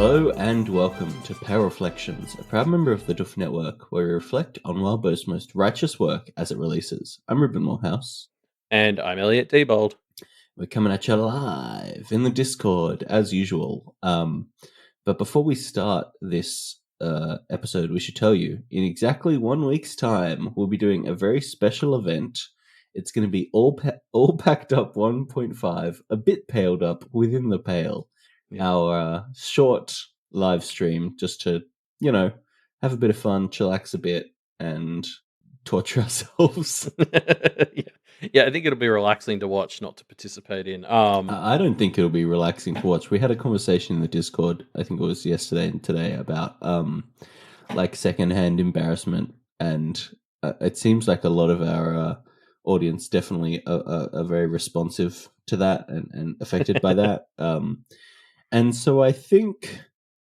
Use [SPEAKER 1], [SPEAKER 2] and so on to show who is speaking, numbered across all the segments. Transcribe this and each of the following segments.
[SPEAKER 1] Hello and welcome to Power Reflections, a proud member of the Duff Network, where we reflect on Wildbow's most righteous work as it releases. I'm Ruben Morehouse.
[SPEAKER 2] And I'm Elliot Diebold.
[SPEAKER 1] We're coming at you live in the Discord, as usual. But before we start this episode, we should tell you, in exactly 1 week's time, we'll be doing a very special event. It's going to be all packed up 1.5, a bit paled up within the pale. Yeah. Our short live stream just to, have a bit of fun, chillax a bit, and torture ourselves.
[SPEAKER 2] Yeah, I think it'll be relaxing to watch, not to participate in.
[SPEAKER 1] I don't think it'll be relaxing to watch. We had a conversation in the Discord, I think it was yesterday and today, about like secondhand embarrassment, and it seems like a lot of our audience definitely are very responsive to that and affected by that. And so I think,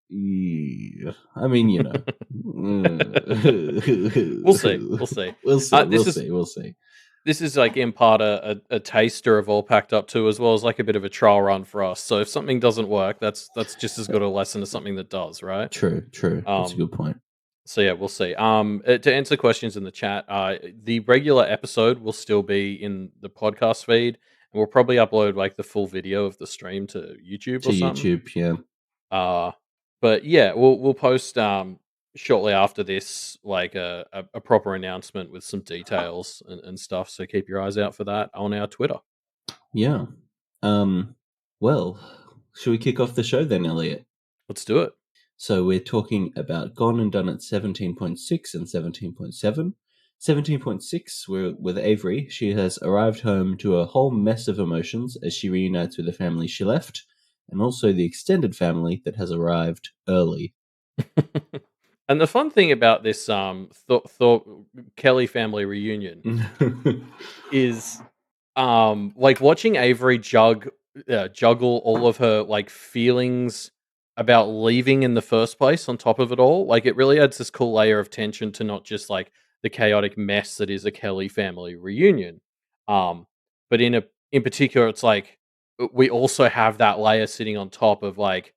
[SPEAKER 1] I mean,
[SPEAKER 2] we'll see.
[SPEAKER 1] We'll see.
[SPEAKER 2] This is like in part a taster of All Packed Up too, as well as like a bit of a trial run for us. So if something doesn't work, that's just as good a lesson as something that does, right?
[SPEAKER 1] True. That's a good point.
[SPEAKER 2] So yeah, we'll see. To answer questions in the chat, the regular episode will still be in the podcast feed, and we'll probably upload like the full video of the stream to YouTube or something.
[SPEAKER 1] YouTube, yeah.
[SPEAKER 2] But yeah, we'll post shortly after this like a proper announcement with some details and stuff. So keep your eyes out for that on our Twitter.
[SPEAKER 1] Yeah. Well, should we kick off the show then, Elliot?
[SPEAKER 2] Let's do it.
[SPEAKER 1] So we're talking about Gone and Done at 17.6 and 17.7. 17.6, we're with Avery. She has arrived home to a whole mess of emotions as she reunites with the family she left, and also the extended family that has arrived early.
[SPEAKER 2] And the fun thing about this Kelly family reunion is like watching Avery juggle all of her like feelings about leaving in the first place on top of it all. Like it really adds this cool layer of tension to not just like the chaotic mess that is a Kelly family reunion. But in particular, it's like we also have that layer sitting on top of like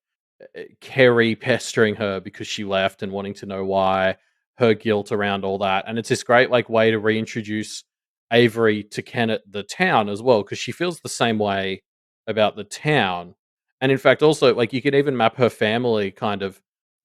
[SPEAKER 2] Kerry pestering her because she left and wanting to know why, her guilt around all that. And it's this great like way to reintroduce Avery to Kennet the town as well, because she feels the same way about the town. And in fact, also, like, you can even map her family kind of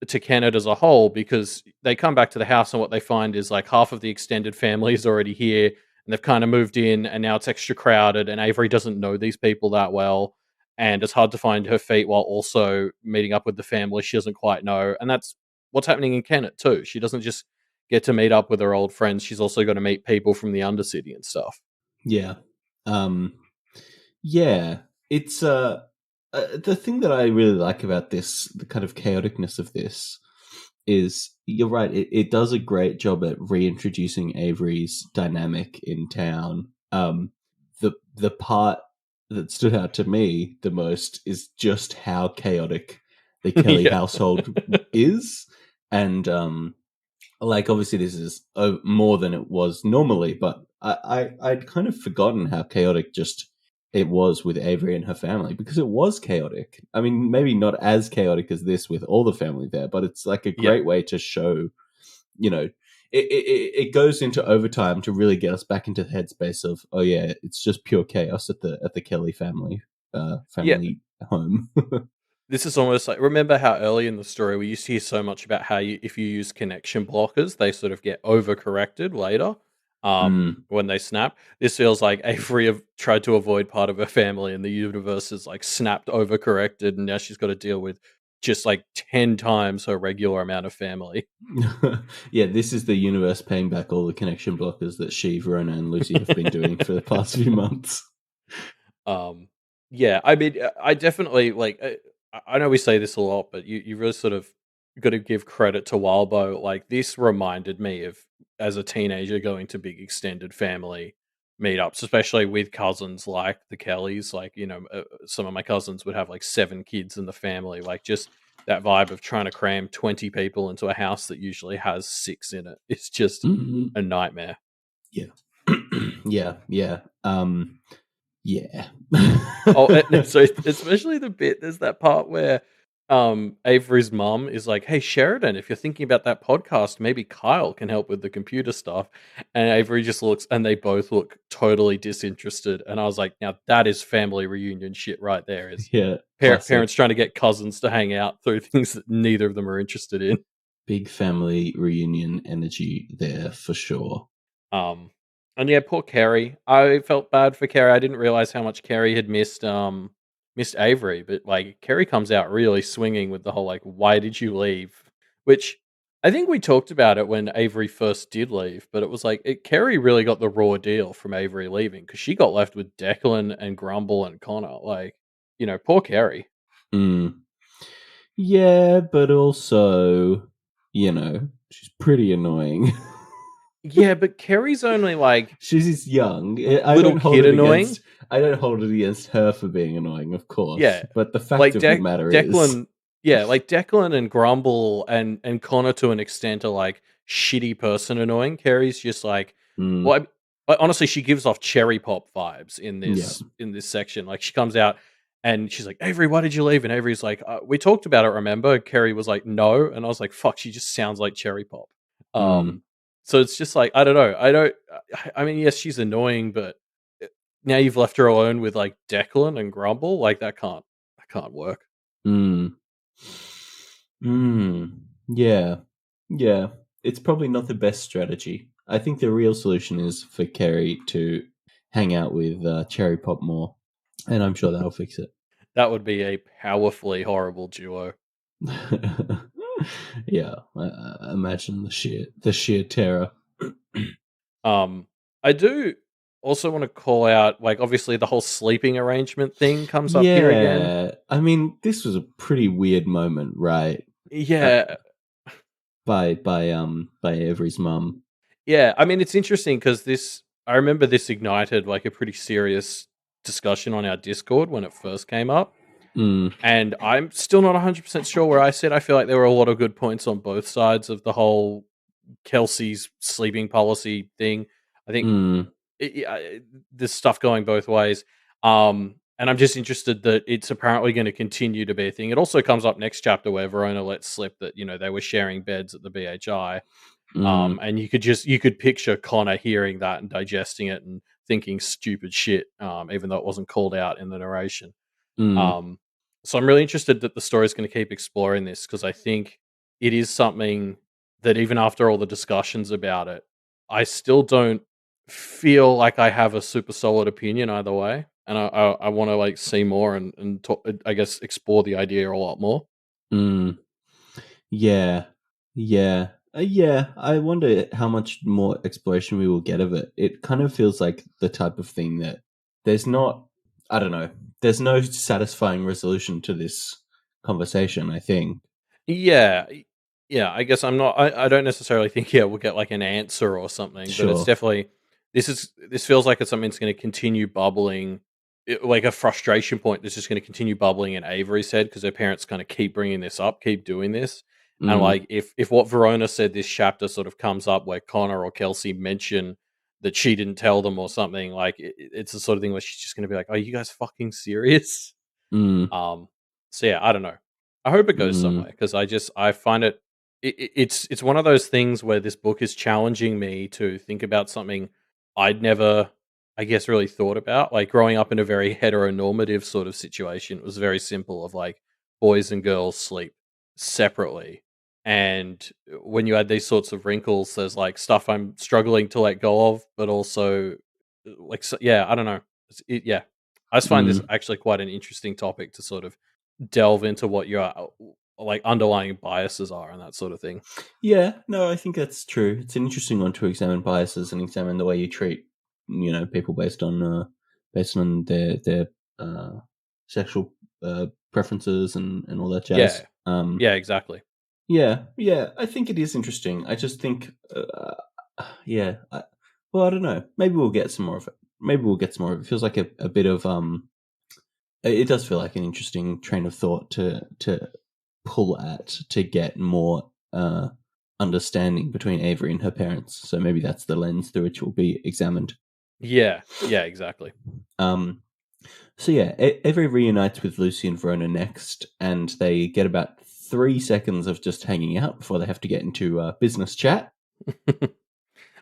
[SPEAKER 2] to Kennet as a whole, because they come back to the house and what they find is like half of the extended family is already here and they've kind of moved in and now it's extra crowded and Avery doesn't know these people that well. And it's hard to find her feet while also meeting up with the family she doesn't quite know. And that's what's happening in Kennet too. She doesn't just get to meet up with her old friends. She's also got to meet people from the Undercity and stuff.
[SPEAKER 1] Yeah. Yeah. It's the thing that I really like about this, the kind of chaoticness of this, is you're right. It does a great job at reintroducing Avery's dynamic in town. The part that stood out to me the most is just how chaotic the Kelly household is, and like obviously this is more than it was normally, but I'd kind of forgotten how chaotic just it was with Avery and her family, because it was chaotic. I mean, maybe not as chaotic as this with all the family there, but it's like a great way to show, it goes into overtime to really get us back into the headspace of, oh yeah, it's just pure chaos at the Kelly family home.
[SPEAKER 2] This is almost like, remember how early in the story we used to hear so much about how if you use connection blockers, they sort of get overcorrected later when they snap. This feels like Avery have tried to avoid part of her family and the universe is like snapped, overcorrected, and now she's got to deal with just like 10 times her regular amount of family.
[SPEAKER 1] Yeah, this is the universe paying back all the connection blockers that she, Verona, and Lucy have been doing for the past few months.
[SPEAKER 2] Yeah, I mean, I definitely like. I know we say this a lot, but you really sort of got to give credit to Wildbow. Like, this reminded me of as a teenager going to big extended family meetups, especially with cousins like the Kellys. Like, some of my cousins would have like 7 kids in the family. Like, just that vibe of trying to cram 20 people into a house that usually has 6 in it. It's just a nightmare.
[SPEAKER 1] Yeah. Yeah. Yeah.
[SPEAKER 2] So especially the bit, there's that part where Avery's mum is like, "Hey Sheridan, if you're thinking about that podcast, maybe Kyle can help with the computer stuff." And Avery just looks, and they both look totally disinterested. And I was like, "Now that is family reunion shit right there. Is
[SPEAKER 1] Yeah, classic.
[SPEAKER 2] parents trying to get cousins to hang out through things that neither of them are interested in."
[SPEAKER 1] Big family reunion energy there for sure.
[SPEAKER 2] Um, and yeah, poor Kerry. I felt bad for Kerry. I didn't realize how much Kerry had missed Avery, but like Kerry comes out really swinging with the whole like, "Why did you leave?" Which I think we talked about it when Avery first did leave, but it was like Kerry really got the raw deal from Avery leaving because she got left with Declan and Grumble and Connor. Like, poor Kerry.
[SPEAKER 1] Mm. Yeah, but also, she's pretty annoying.
[SPEAKER 2] Yeah, but Kerry's only like
[SPEAKER 1] She's young. I
[SPEAKER 2] little
[SPEAKER 1] don't hold
[SPEAKER 2] kid
[SPEAKER 1] it
[SPEAKER 2] annoying.
[SPEAKER 1] against. I don't hold it against her for being annoying, of course.
[SPEAKER 2] Yeah,
[SPEAKER 1] But the fact
[SPEAKER 2] like
[SPEAKER 1] of the matter is,
[SPEAKER 2] Declan, yeah, like Declan and Grumble and Connor to an extent are like shitty person annoying. Carrie's just like,
[SPEAKER 1] mm,
[SPEAKER 2] well, honestly, she gives off cherry pop vibes in
[SPEAKER 1] yeah,
[SPEAKER 2] this section. Like she comes out and she's like, "Avery, why did you leave?" And Avery's like, "We talked about it, remember?" Carrie was like, "No," and I was like, "Fuck, she just sounds like cherry pop."
[SPEAKER 1] mm,
[SPEAKER 2] Um, so it's just like I don't know. I don't. I mean, yes, she's annoying, but now you've left her alone with like Declan and Grumble. Like that can't work.
[SPEAKER 1] mm, yeah, yeah. It's probably not the best strategy. I think the real solution is for Kerry to hang out with Cherry Pop more, and I'm sure that'll fix it.
[SPEAKER 2] That would be a powerfully horrible duo.
[SPEAKER 1] Yeah, imagine the sheer terror.
[SPEAKER 2] I do also want to call out, like, obviously the whole sleeping arrangement thing comes up here again.
[SPEAKER 1] Yeah, I mean, this was a pretty weird moment, right? Uh,
[SPEAKER 2] Yeah,
[SPEAKER 1] by Avery's mum.
[SPEAKER 2] yeah. I mean, it's interesting because I remember this ignited like a pretty serious discussion on our Discord when it first came up.
[SPEAKER 1] Mm,
[SPEAKER 2] And I'm still not 100% sure where I said I feel like there were a lot of good points on both sides of the whole Kelsey's sleeping policy thing. I think
[SPEAKER 1] mm,
[SPEAKER 2] there's stuff going both ways. And I'm just interested that it's apparently going to continue to be a thing. It also comes up next chapter where Verona lets slip that they were sharing beds at the BHI.
[SPEAKER 1] mm,
[SPEAKER 2] And you could picture Connor hearing that and digesting it and thinking stupid shit, even though it wasn't called out in the narration.
[SPEAKER 1] mm,
[SPEAKER 2] Um, so I'm really interested that the story is going to keep exploring this because I think it is something that even after all the discussions about it, I still don't feel like I have a super solid opinion either way, and I want to like see more and talk, I guess explore the idea a lot more.
[SPEAKER 1] mm. Yeah, yeah, yeah. I wonder how much more exploration we will get of it. It kind of feels like the type of thing that there's not. I don't know. There's no satisfying resolution to this conversation. I think.
[SPEAKER 2] Yeah, yeah. I guess I'm not. I don't necessarily think we'll get like an answer or something, but it's
[SPEAKER 1] Sure.
[SPEAKER 2] definitely this feels like it's something that's going to continue bubbling, like a frustration point that's just going to continue bubbling in Avery's head because her parents kind of keep bringing this up, keep doing this, and
[SPEAKER 1] Mm,
[SPEAKER 2] like if what Verona said this chapter sort of comes up where Connor or Kelsey mention that she didn't tell them or something, like it's the sort of thing where she's just going to be like, "Are you guys fucking serious?"
[SPEAKER 1] mm,
[SPEAKER 2] Um, so yeah, I don't know. I hope it goes
[SPEAKER 1] mm,
[SPEAKER 2] somewhere because I find it's one of those things where this book is challenging me to think about something I'd never, I guess, really thought about. Like growing up in a very heteronormative sort of situation, it was very simple of like boys and girls sleep separately. And when you add these sorts of wrinkles, there's like stuff I'm struggling to let go of, but also like so, yeah, I don't know. Yeah, I just find this
[SPEAKER 1] mm.
[SPEAKER 2] actually quite an interesting topic to sort of delve into what your like underlying biases are and that sort of thing.
[SPEAKER 1] Yeah, no, I think that's true. It's an interesting one to examine biases and examine the way you treat, people based on their uh, sexual preferences and all that jazz.
[SPEAKER 2] Yeah, yeah, exactly.
[SPEAKER 1] Yeah, yeah, I think it is interesting. I just think, yeah, well, I don't know. Maybe we'll get some more of it. Maybe we'll get some more of it. It feels like a bit of it does feel like an interesting train of thought to pull at to get more understanding between Avery and her parents. So maybe that's the lens through which will be examined.
[SPEAKER 2] Yeah, yeah, exactly.
[SPEAKER 1] Um, So yeah, Avery reunites with Lucy and Verona next, and they get about 3 seconds of just hanging out before they have to get into business chat.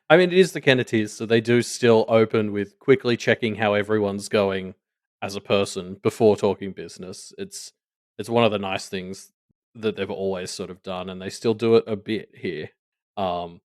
[SPEAKER 2] I mean, it is the Kenneteers, so they do still open with quickly checking how everyone's going as a person before talking business. It's one of the nice things that they've always sort of done, and they still do it a bit here. Um,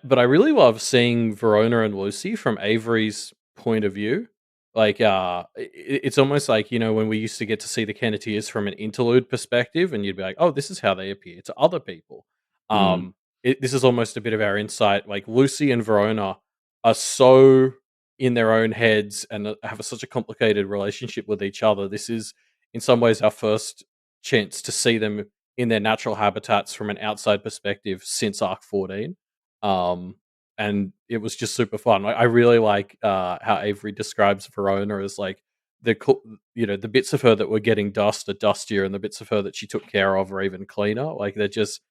[SPEAKER 2] but I really love seeing Verona and Lucy from Avery's point of view. Like, it's almost like, when we used to get to see the Kenneteers from an interlude perspective, and you'd be like, "Oh, this is how they appear to other people."
[SPEAKER 1] Mm,
[SPEAKER 2] Um, this is almost a bit of our insight. Like Lucy and Verona are so in their own heads and have such a complicated relationship with each other. This is, in some ways, our first chance to see them in their natural habitats from an outside perspective since Arc 14. Um, and it was just super fun. I really like how Avery describes Verona as like the bits of her that were getting dust are dustier, and the bits of her that she took care of are even cleaner. Like they're just,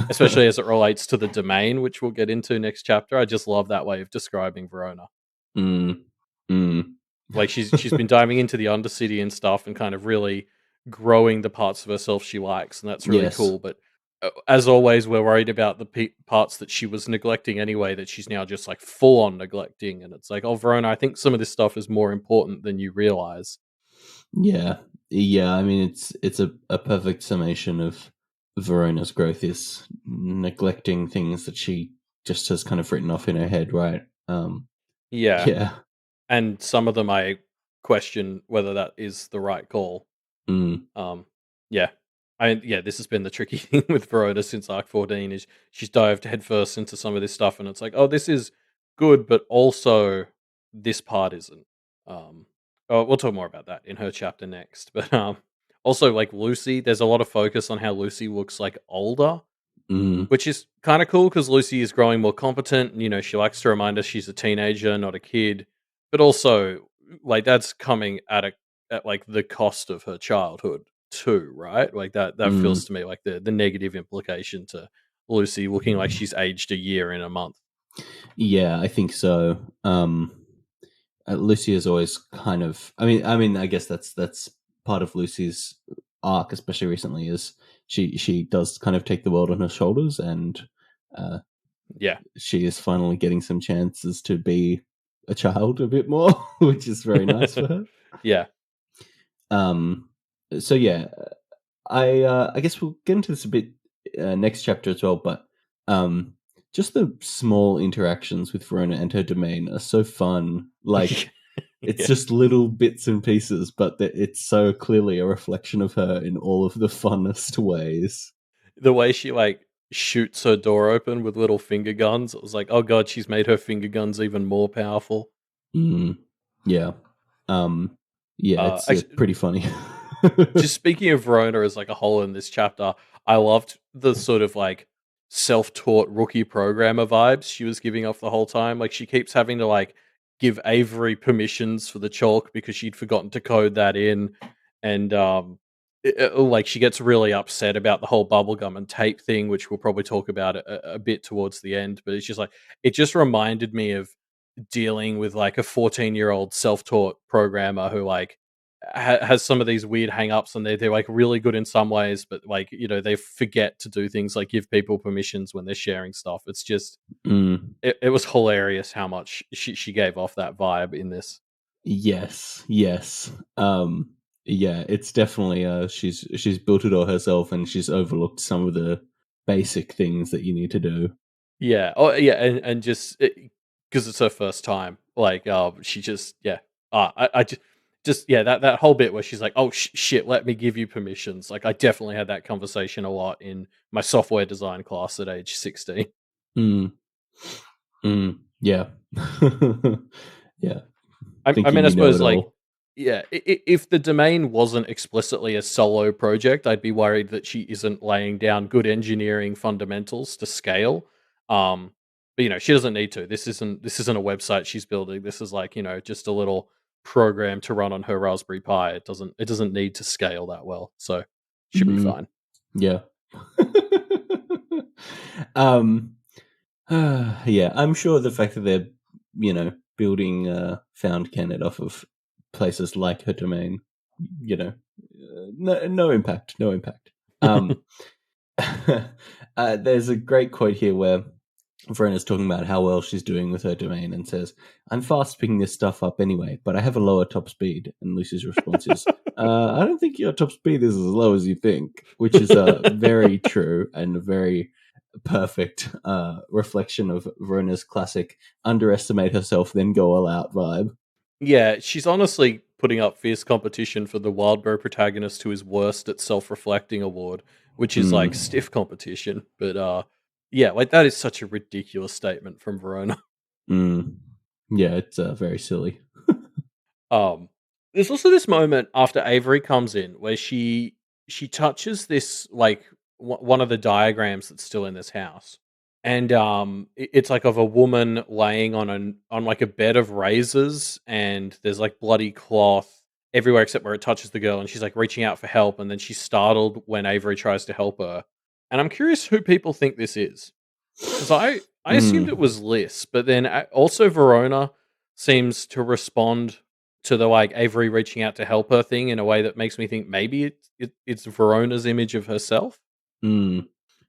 [SPEAKER 2] especially as it relates to the domain, which we'll get into next chapter. I just love that way of describing Verona.
[SPEAKER 1] mm, mm.
[SPEAKER 2] Like she's been diving into the Undercity and stuff, and kind of really growing the parts of herself she likes, and that's really
[SPEAKER 1] Yes.
[SPEAKER 2] cool. But as always, we're worried about the parts that she was neglecting anyway, that she's now just like full on neglecting. And it's like, oh, Verona, I think some of this stuff is more important than you realize.
[SPEAKER 1] Yeah. Yeah. I mean, it's a perfect summation of Verona's growth is neglecting things that she just has kind of written off in her head, right?
[SPEAKER 2] Yeah,
[SPEAKER 1] Yeah.
[SPEAKER 2] and some of them I question whether that is the right call.
[SPEAKER 1] Mm,
[SPEAKER 2] Um, yeah. Yeah, this has been the tricky thing with Verona since Arc 14 is she's dived headfirst into some of this stuff, and it's like, oh, this is good, but also this part isn't. Um, we'll talk more about that in her chapter next. But also like Lucy, there's a lot of focus on how Lucy looks like older,
[SPEAKER 1] mm,
[SPEAKER 2] which is kind of cool because Lucy is growing more competent. And, she likes to remind us she's a teenager, not a kid. But also, like that's coming at like the cost of her childhood too, right? Like that feels
[SPEAKER 1] mm.
[SPEAKER 2] to me like the negative implication to Lucy looking like she's aged a year in a month.
[SPEAKER 1] Yeah, I think so. Lucy is always kind of. I guess that's part of Lucy's arc, especially recently, is she does kind of take the world on her shoulders, and uh,
[SPEAKER 2] Yeah.
[SPEAKER 1] she is finally getting some chances to be a child a bit more, which is very nice for her.
[SPEAKER 2] Yeah.
[SPEAKER 1] Um, so yeah, I guess we'll get into this a bit next chapter as well, but um, just the small interactions with Verona and her domain are so fun. Like it's
[SPEAKER 2] Yeah.
[SPEAKER 1] just little bits and pieces, but it's so clearly a reflection of her in all of the funnest ways.
[SPEAKER 2] The way she like shoots her door open with little finger guns, it was like, oh god, she's made her finger guns even more powerful.
[SPEAKER 1] Mm, yeah, um, yeah, it's
[SPEAKER 2] Actually,
[SPEAKER 1] pretty funny.
[SPEAKER 2] just speaking of Verona as like a whole in this chapter, I loved the sort of like self-taught rookie programmer vibes she was giving off the whole time. Like she keeps having to like give Avery permissions for the chalk because she'd forgotten to code that in, and like she gets really upset about the whole bubblegum and tape thing, which we'll probably talk about a bit towards the end. But it's just like it just reminded me of dealing with like a 14-year-old self-taught programmer who like has some of these weird hang-ups, and they're like really good in some ways, but like they forget to do things like give people permissions when they're sharing stuff. It's just
[SPEAKER 1] Mm,
[SPEAKER 2] it was hilarious how much she gave off that vibe in this.
[SPEAKER 1] yes, yes. Yeah, it's definitely she's built it all herself, and she's overlooked some of the basic things that you need to do.
[SPEAKER 2] Yeah. Oh, yeah, and just because it's her first time, like, she just yeah. I just yeah, that whole bit where she's like, "Oh shit, let me give you permissions." Like, I definitely had that conversation a lot in my software design class at age 16.
[SPEAKER 1] Mm, yeah. Yeah,
[SPEAKER 2] I mean,
[SPEAKER 1] thinking
[SPEAKER 2] I
[SPEAKER 1] you know
[SPEAKER 2] suppose
[SPEAKER 1] it
[SPEAKER 2] like,
[SPEAKER 1] all.
[SPEAKER 2] yeah, if the domain wasn't explicitly a solo project, I'd be worried that she isn't laying down good engineering fundamentals to scale. Um, but she doesn't need to. This isn't a website she's building. This is like just a little program to run on her Raspberry Pi. It doesn't need to scale that well, so should be
[SPEAKER 1] Mm,
[SPEAKER 2] fine.
[SPEAKER 1] yeah. um, yeah, I'm sure the fact that they're building Found Kennet off of places like her domain, no impact. There's a great quote here where Verona's talking about how well she's doing with her domain and says, "I'm fast picking this stuff up anyway, but I have a lower top speed." And Lucy's response is, "I don't think your top speed is as low as you think," which is very true and a very perfect reflection of Verona's classic underestimate herself, then go all out vibe.
[SPEAKER 2] Yeah, she's honestly putting up fierce competition for the Wildbow protagonist who is worst at self-reflecting award, which is like stiff competition. But yeah, like that is such a ridiculous statement from Verona.
[SPEAKER 1] Yeah, it's very silly.
[SPEAKER 2] There's also this moment after Avery comes in where she touches this like one of the diagrams that's still in this house, and it's like of a woman laying on like a bed of razors, and there's like bloody cloth everywhere except where it touches the girl, and she's like reaching out for help, and then she's startled when Avery tries to help her. And I'm curious who people think this is, because I assumed it was Liz, but then also Verona seems to respond to the like Avery reaching out to help her thing in a way that makes me think maybe it's Verona's image of herself.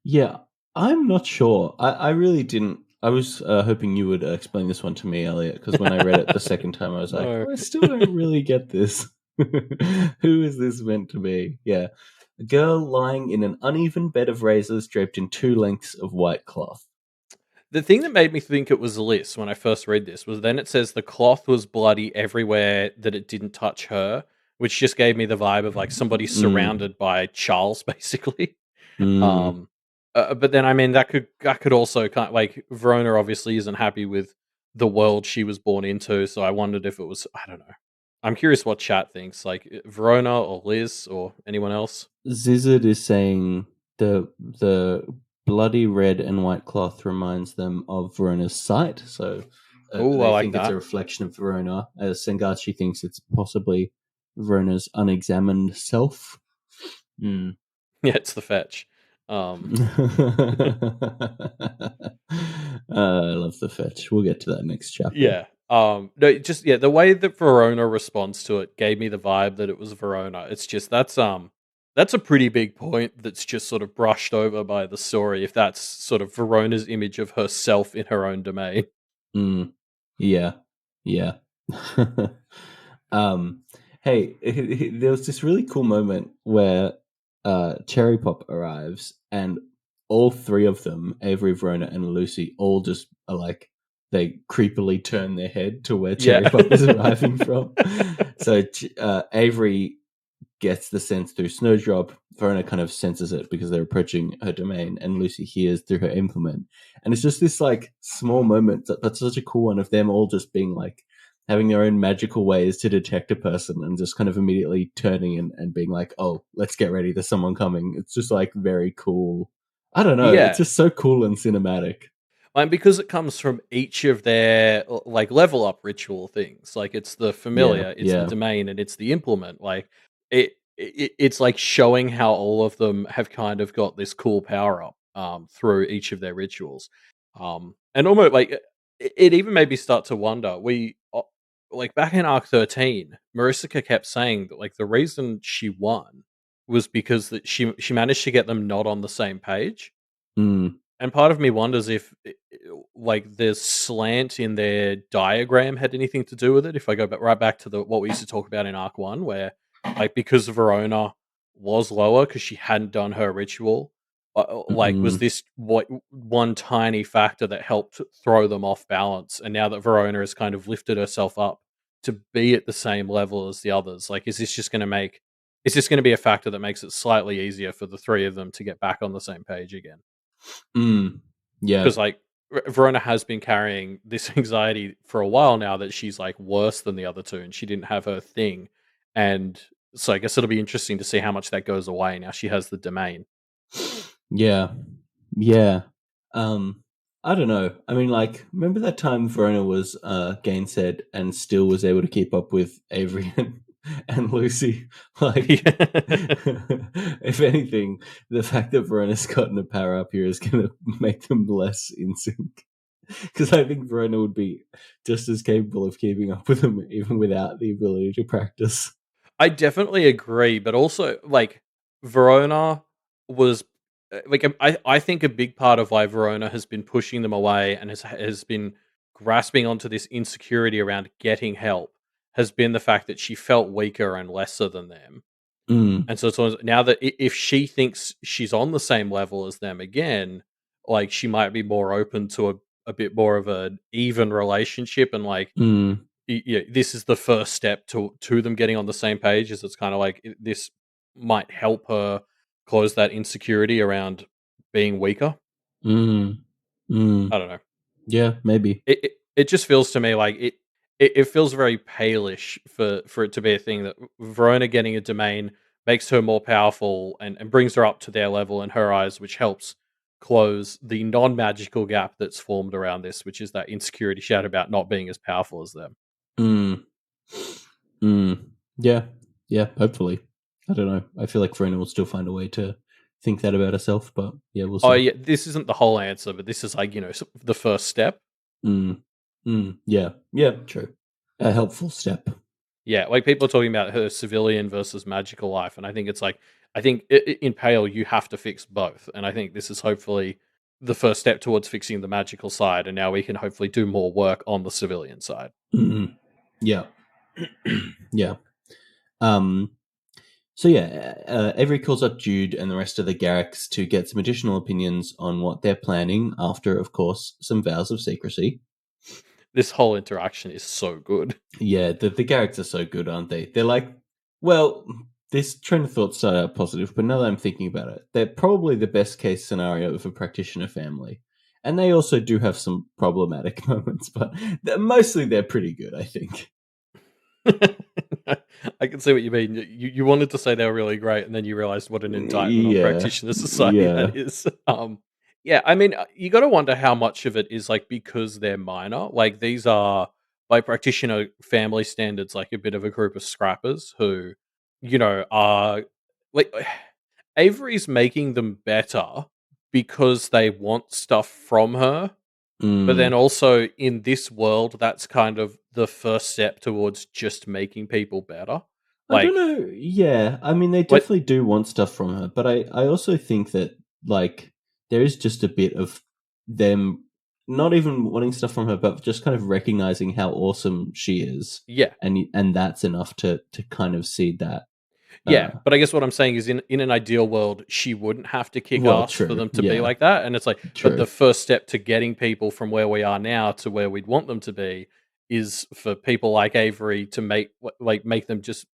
[SPEAKER 1] Yeah, I'm not sure. I really didn't. I was hoping you would explain this one to me, Elliot, because when I read it the second time, I was like,
[SPEAKER 2] No.
[SPEAKER 1] I still don't really get this. Who is this meant to be? Yeah. A girl lying in an uneven bed of razors draped in 2 lengths of white cloth.
[SPEAKER 2] The thing that made me think it was Liz when I first read this was then it says the cloth was bloody everywhere that it didn't touch her, which just gave me the vibe of like somebody surrounded by Charles, basically. But then I mean that could also kind of, like Verona obviously isn't happy with the world she was born into, so I wondered if it was, I don't know. I'm curious what chat thinks, like Verona or Liz or anyone else.
[SPEAKER 1] Zizzard is saying the bloody red and white cloth reminds them of Verona's sight, so
[SPEAKER 2] Oh, I
[SPEAKER 1] they
[SPEAKER 2] like
[SPEAKER 1] think it's a
[SPEAKER 2] that.
[SPEAKER 1] reflection of Verona. As Sengachi thinks it's possibly Verona's unexamined self.
[SPEAKER 2] Yeah, it's the fetch.
[SPEAKER 1] I love the fetch. We'll get to that next chapter.
[SPEAKER 2] Yeah. No, just yeah, the way that Verona responds to it gave me the vibe that it was Verona. It's just that's a pretty big point that's just sort of brushed over by the story if that's sort of Verona's image of herself in her own domain.
[SPEAKER 1] Yeah. Yeah. Hey, there was this really cool moment where Cherry Pop arrives and all 3 of them, Avery, Verona, and Lucy, all just are like, they creepily turn their head to where Cherry Pop is arriving from. So Avery gets the sense through Snowdrop. Verona kind of senses it because they're approaching her domain, and Lucy hears through her implement. And it's just this like small moment, but such a cool one of them all just being like having their own magical ways to detect a person and just kind of immediately turning and being like, oh, let's get ready, there's someone coming. It's just like very cool. I don't know.
[SPEAKER 2] Yeah.
[SPEAKER 1] It's just so cool and cinematic.
[SPEAKER 2] And because it comes from each of their like level up ritual things, like it's the familiar, it's the domain, and it's the implement. Like it's like showing how all of them have kind of got this cool power up through each of their rituals, and almost like it even made me start to wonder. Like back in Arc 13, Marissa kept saying that like the reason she won was because that she managed to get them not on the same page. And part of me wonders if, like, the slant in their diagram had anything to do with it. If I go right back to what we used to talk about in Arc 1, where, like, because Verona was lower because she hadn't done her ritual, like, was this one tiny factor that helped throw them off balance? And now that Verona has kind of lifted herself up to be at the same level as the others, like, is this going to be a factor that makes it slightly easier for the 3 of them to get back on the same page again?
[SPEAKER 1] Yeah.
[SPEAKER 2] Because like Verona has been carrying this anxiety for a while now that she's like worse than the other 2 and she didn't have her thing. And so I guess it'll be interesting to see how much that goes away now she has the domain.
[SPEAKER 1] Yeah. I don't know. I mean, like, remember that time Verona was gainsaid and still was able to keep up with Avery and Lucy? Like, if anything, the fact that Verona's gotten a power up here is going to make them less in sync. Because I think Verona would be just as capable of keeping up with him even without the ability to practice.
[SPEAKER 2] I definitely agree, but also like Verona was I think a big part of why Verona has been pushing them away and has been grasping onto this insecurity around getting help has been the fact that she felt weaker and lesser than them.
[SPEAKER 1] Mm,
[SPEAKER 2] And so now that if she thinks she's on the same level as them again, like she might be more open to a bit more of an even relationship and like
[SPEAKER 1] mm,
[SPEAKER 2] yeah, this is the first step to them getting on the same page. Is it's kind of like this might help her close that insecurity around being weaker.
[SPEAKER 1] mm, mm.
[SPEAKER 2] I don't know.
[SPEAKER 1] Yeah, maybe.
[SPEAKER 2] It just feels to me like it feels very palish for it to be a thing that Verona getting a domain makes her more powerful and brings her up to their level in her eyes, which helps close the non magical gap that's formed around this, which is that insecurity she had about not being as powerful as them.
[SPEAKER 1] Mm, mm. Yeah, yeah, hopefully. I don't know. I feel like Verona will still find a way to think that about herself, but yeah, we'll
[SPEAKER 2] Oh
[SPEAKER 1] see.
[SPEAKER 2] yeah, this isn't the whole answer, but this is like the first step.
[SPEAKER 1] Mm, yeah, yeah, true. A helpful step.
[SPEAKER 2] Yeah, like people are talking about her civilian versus magical life, and I think it's like I think in Pale you have to fix both, and I think this is hopefully the first step towards fixing the magical side, and now we can hopefully do more work on the civilian side.
[SPEAKER 1] Mm, yeah, yeah. Um, so yeah, Avery calls up Jude and the rest of the Garricks to get some additional opinions on what they're planning after, of course, some vows of secrecy.
[SPEAKER 2] This whole interaction is so good.
[SPEAKER 1] Yeah, the Garricks are so good, aren't they? They're like, well, this train of thought started out positive, but now that I'm thinking about it, they're probably the best case scenario of a practitioner family. And they also do have some problematic moments, but mostly they're pretty good, I think.
[SPEAKER 2] I can see what you mean. You wanted to say they were really great, and then you realized what an indictment on
[SPEAKER 1] Yeah,
[SPEAKER 2] practitioner society
[SPEAKER 1] yeah.
[SPEAKER 2] that is. Yeah, I mean, you got to wonder how much of it is like because they're minor. Like these are by practitioner family standards, like a bit of a group of scrappers who, are like Avery's making them better because they want stuff from her. But then
[SPEAKER 1] Mm.
[SPEAKER 2] also in this world, that's kind of the first step towards just making people better.
[SPEAKER 1] I don't
[SPEAKER 2] Like,
[SPEAKER 1] know. Yeah, I mean, they
[SPEAKER 2] what?
[SPEAKER 1] definitely do want stuff from her, but I also think that like there is just a bit of them not even wanting stuff from her, but just kind of recognizing how awesome she is,
[SPEAKER 2] Yeah,
[SPEAKER 1] and that's enough to kind of see that.
[SPEAKER 2] yeah.
[SPEAKER 1] Uh,
[SPEAKER 2] But I guess what I'm saying is, in an ideal world, she wouldn't have to kick
[SPEAKER 1] well,
[SPEAKER 2] ass for
[SPEAKER 1] true.
[SPEAKER 2] them to be
[SPEAKER 1] Yeah,
[SPEAKER 2] like that. And it's like, but the
[SPEAKER 1] true.
[SPEAKER 2] first step to getting people from where we are now to where we'd want them to be is for people like Avery to make them just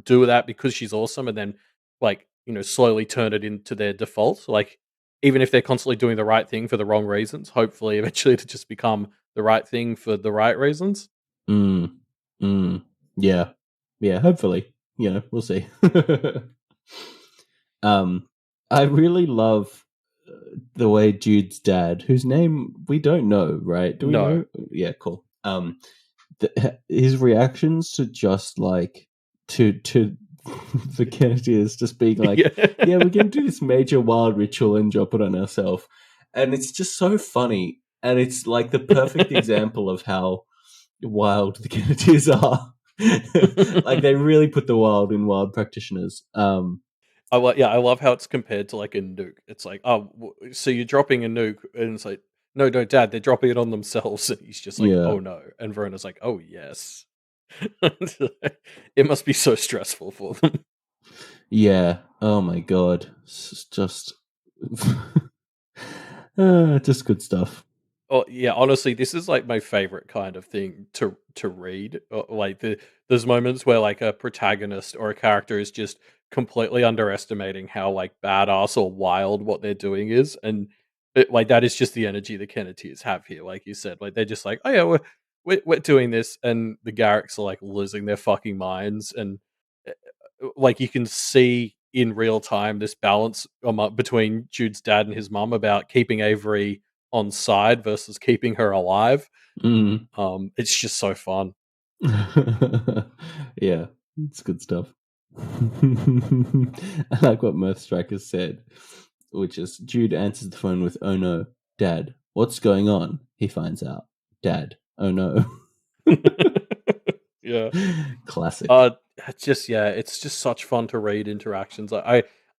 [SPEAKER 2] do that because she's awesome, and then slowly turn it into their default. Like even if they're constantly doing the right thing for the wrong reasons, hopefully eventually to just become the right thing for the right reasons.
[SPEAKER 1] Mm, mm, yeah, yeah. Hopefully, we'll see. um, I really love the way Jude's dad, whose name we don't know, right? Do we
[SPEAKER 2] No.
[SPEAKER 1] know? Yeah, cool. His reactions to just like to the Kenneteers just being like,
[SPEAKER 2] Yeah.
[SPEAKER 1] yeah, we're gonna do this major wild ritual and drop it on ourselves, and it's just so funny, and it's like the perfect example of how wild the Kenneteers are. Like they really put the wild in wild practitioners.
[SPEAKER 2] I love how it's compared to like a nuke. It's like, oh, so you're dropping a nuke, and it's like, no, no, Dad, they're dropping it on themselves, and he's just like,
[SPEAKER 1] Yeah,
[SPEAKER 2] oh no, and Verona's like, oh yes, it must be so stressful for them.
[SPEAKER 1] yeah. Oh my god, it's just just good stuff.
[SPEAKER 2] Oh yeah, honestly, this is like my favorite kind of thing to read. Like there's moments where like a protagonist or a character is just completely underestimating how like badass or wild what they're doing is, and like that is just the energy the Kenneteers have here. Like you said, like they're just like, oh yeah, we're doing this, and the Garricks are like losing their fucking minds, and like you can see in real time this balance between Jude's dad and his mum about keeping Avery on side versus keeping her alive.
[SPEAKER 1] Mm.
[SPEAKER 2] It's just so fun.
[SPEAKER 1] Yeah, it's good stuff. I like what Mirth Striker said, which is Jude answers the phone with, "Oh no, Dad, What's going on? He finds out. Dad. Oh no.
[SPEAKER 2] Yeah.
[SPEAKER 1] Classic.
[SPEAKER 2] It's just such fun to read interactions.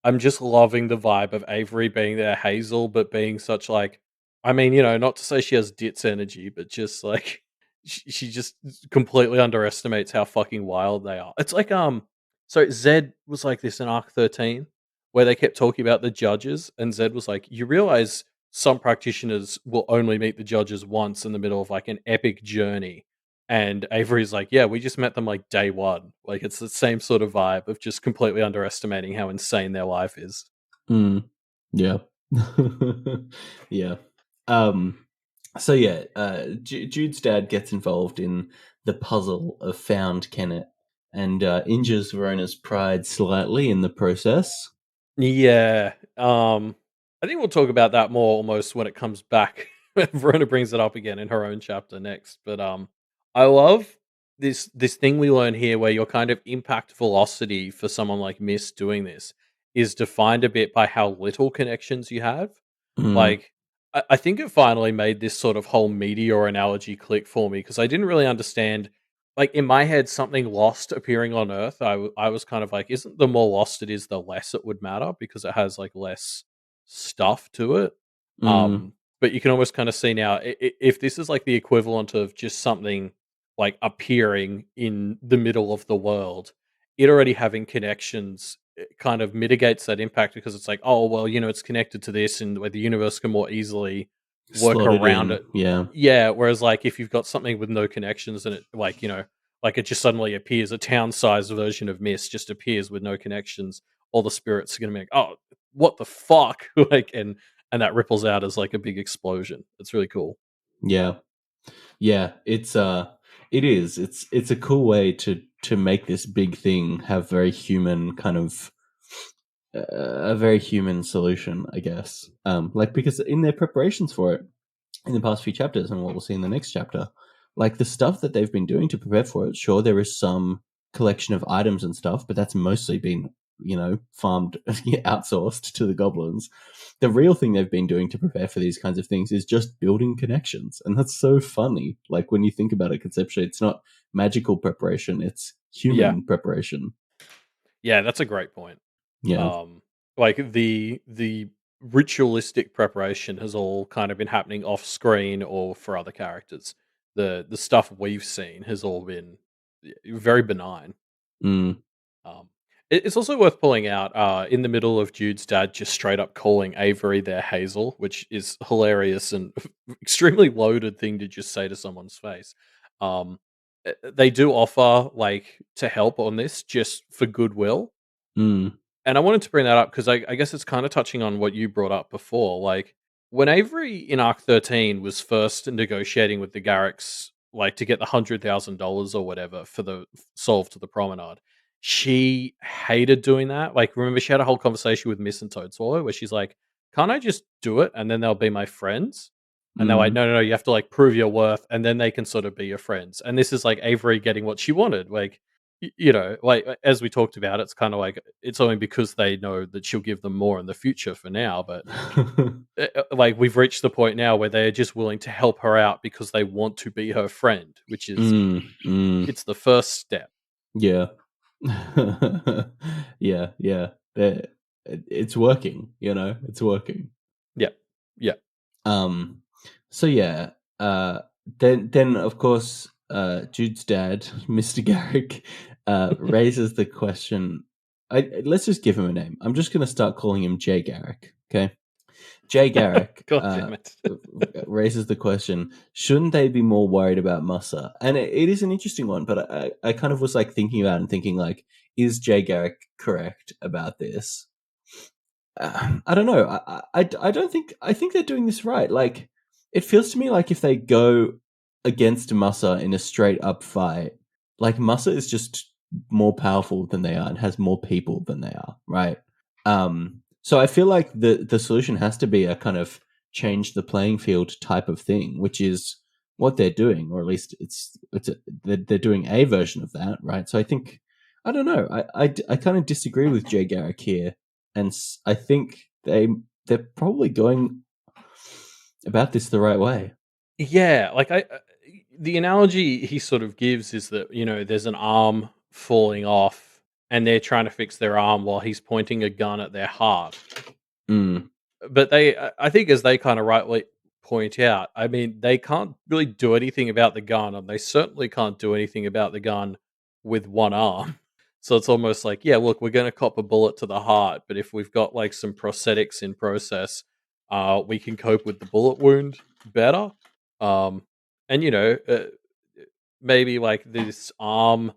[SPEAKER 2] I'm just loving the vibe of Avery being there, Hazel, but being such like, I mean, not to say she has ditz energy, but just like she just completely underestimates how fucking wild they are. It's like so Zed was like this in Arc 13, where they kept talking about the judges, and Zed was like, you realize some practitioners will only meet the judges once in the middle of like an epic journey. And Avery's like, yeah, we just met them like day one. Like it's the same sort of vibe of just completely underestimating how insane their life is.
[SPEAKER 1] Mm. Yeah. Yeah. Um, so yeah, Jude's dad gets involved in the puzzle of found Kennet and injures Verona's pride slightly in the process.
[SPEAKER 2] Yeah. I think we'll talk about that more almost when it comes back. Verona brings it up again in her own chapter next. But I love this thing we learn here where your kind of impact velocity for someone like Miss doing this is defined a bit by how little connections you have.
[SPEAKER 1] Mm,
[SPEAKER 2] Like, I think it finally made this sort of whole meteor analogy click for me because I didn't really understand. Like in my head, something lost appearing on Earth, I was kind of like, isn't the more lost it is, the less it would matter because it has like less stuff to it.
[SPEAKER 1] mm,
[SPEAKER 2] But you can almost kind of see now if this is like the equivalent of just something like appearing in the middle of the world, it already having connections kind of mitigates that impact because it's like, oh well, it's connected to this, and where the universe can more easily work
[SPEAKER 1] slot it
[SPEAKER 2] around
[SPEAKER 1] in.
[SPEAKER 2] it.
[SPEAKER 1] Yeah.
[SPEAKER 2] Yeah, whereas like if you've got something with no connections and it like like it just suddenly appears, a town-sized version of Mist just appears with no connections, all the spirits are going to be like, oh, what the fuck, like, and that ripples out as like a big explosion. It's really cool.
[SPEAKER 1] Yeah. Yeah. It is. It's a cool way to make this big thing have very human kind of a very human solution, I guess. Like because in their preparations for it, in the past few chapters, and what we'll see in the next chapter, like the stuff that they've been doing to prepare for it. Sure, there is some collection of items and stuff, but that's mostly been farmed, outsourced to the goblins. The real thing they've been doing to prepare for these kinds of things is just building connections, and that's so funny. Like when you think about it conceptually, it's not magical preparation; it's
[SPEAKER 2] Yeah,
[SPEAKER 1] human preparation.
[SPEAKER 2] yeah, that's a great point.
[SPEAKER 1] Yeah.
[SPEAKER 2] Um, like the ritualistic preparation has all kind of been happening off screen or for other characters. The stuff we've seen has all been very benign.
[SPEAKER 1] Mm.
[SPEAKER 2] Um, it's also worth pulling out in the middle of Jude's dad just straight up calling Avery their Hazel, which is hilarious and extremely loaded thing to just say to someone's face. They do offer like to help on this just for goodwill,
[SPEAKER 1] Mm.
[SPEAKER 2] and I wanted to bring that up because I guess it's kind of touching on what you brought up before. Like when Avery in Arc 13 was first negotiating with the Garricks, like to get the $100,000 or whatever for the solve to the promenade, she hated doing that. Like, remember, she had a whole conversation with Miss and Toadswallow where she's like, "Can't I just do it and then they'll be my friends?" And they're like,
[SPEAKER 1] Mm.
[SPEAKER 2] "No, no, no, you have to like prove your worth and then they can sort of be your friends." And this is like Avery getting what she wanted. Like, like as we talked about, it's kind of like it's only because they know that she'll give them more in the future for now. But like we've reached the point now where they're just willing to help her out because they want to be her friend, which is
[SPEAKER 1] Mm. Mm.
[SPEAKER 2] it's the first step.
[SPEAKER 1] Yeah. Yeah, yeah. It's working, it's working.
[SPEAKER 2] Yeah, yeah,
[SPEAKER 1] Um so yeah, then of course Jude's dad, Mr. Garrick, raises the question. Let's just give him a name. I'm just gonna start calling him Jay Garrick, okay? Jay Garrick
[SPEAKER 2] God damn it.
[SPEAKER 1] raises the question: shouldn't they be more worried about Musa? And it is an interesting one, but I kind of was like thinking about it and thinking like, is Jay Garrick correct about this? I don't know. I don't think I think they're doing this right. Like, it feels to me like if they go against Musa in a straight up fight, like Musa is just more powerful than they are and has more people than they are, right? So I feel like the solution has to be a kind of change the playing field type of thing, which is what they're doing, or at least they're doing a version of that, right? So I think I don't know. I kind of disagree with Jay Garrick here, and I think they're probably going. about this the right way.
[SPEAKER 2] Yeah, like the analogy he sort of gives is that, there's an arm falling off and they're trying to fix their arm while he's pointing a gun at their heart.
[SPEAKER 1] Mm,
[SPEAKER 2] But I think as they kind of rightly point out, I mean, they can't really do anything about the gun, and they certainly can't do anything about the gun with one arm. So it's almost like, yeah, look, we're going to cop a bullet to the heart, but if we've got like some prosthetics in process, we can cope with the bullet wound better. Um, and maybe like this arm,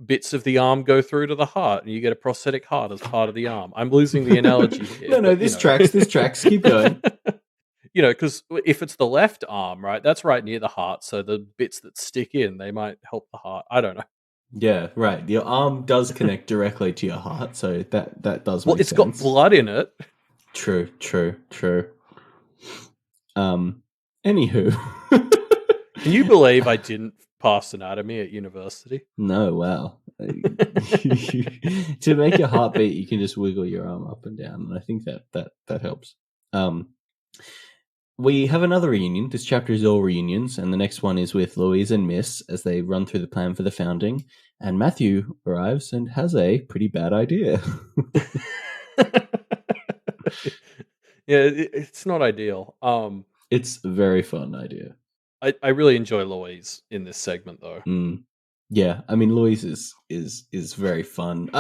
[SPEAKER 2] bits of the arm go through to the heart, and you get a prosthetic heart as part of the arm. I'm losing the analogy here,
[SPEAKER 1] no,
[SPEAKER 2] but
[SPEAKER 1] this tracks. This tracks. Keep going.
[SPEAKER 2] Because if it's the left arm, right, that's right near the heart, so the bits that stick in, they might help the heart. I don't know.
[SPEAKER 1] Yeah, right. Your arm does connect directly to your heart, so that does
[SPEAKER 2] Well,
[SPEAKER 1] make
[SPEAKER 2] it's got
[SPEAKER 1] sense.
[SPEAKER 2] blood in it.
[SPEAKER 1] True, true, true. Anywho.
[SPEAKER 2] Can you believe I didn't pass anatomy at university?
[SPEAKER 1] No, wow. To make your heart beat, you can just wiggle your arm up and down, and I think that helps. We have another reunion. This chapter is all reunions, and the next one is with Louise and Miss as they run through the plan for the founding. And Matthew arrives and has a pretty bad idea.
[SPEAKER 2] Yeah, it's not ideal.
[SPEAKER 1] It's a very fun idea.
[SPEAKER 2] I really enjoy Louise in this segment, though.
[SPEAKER 1] Yeah, I mean, Louise is very fun.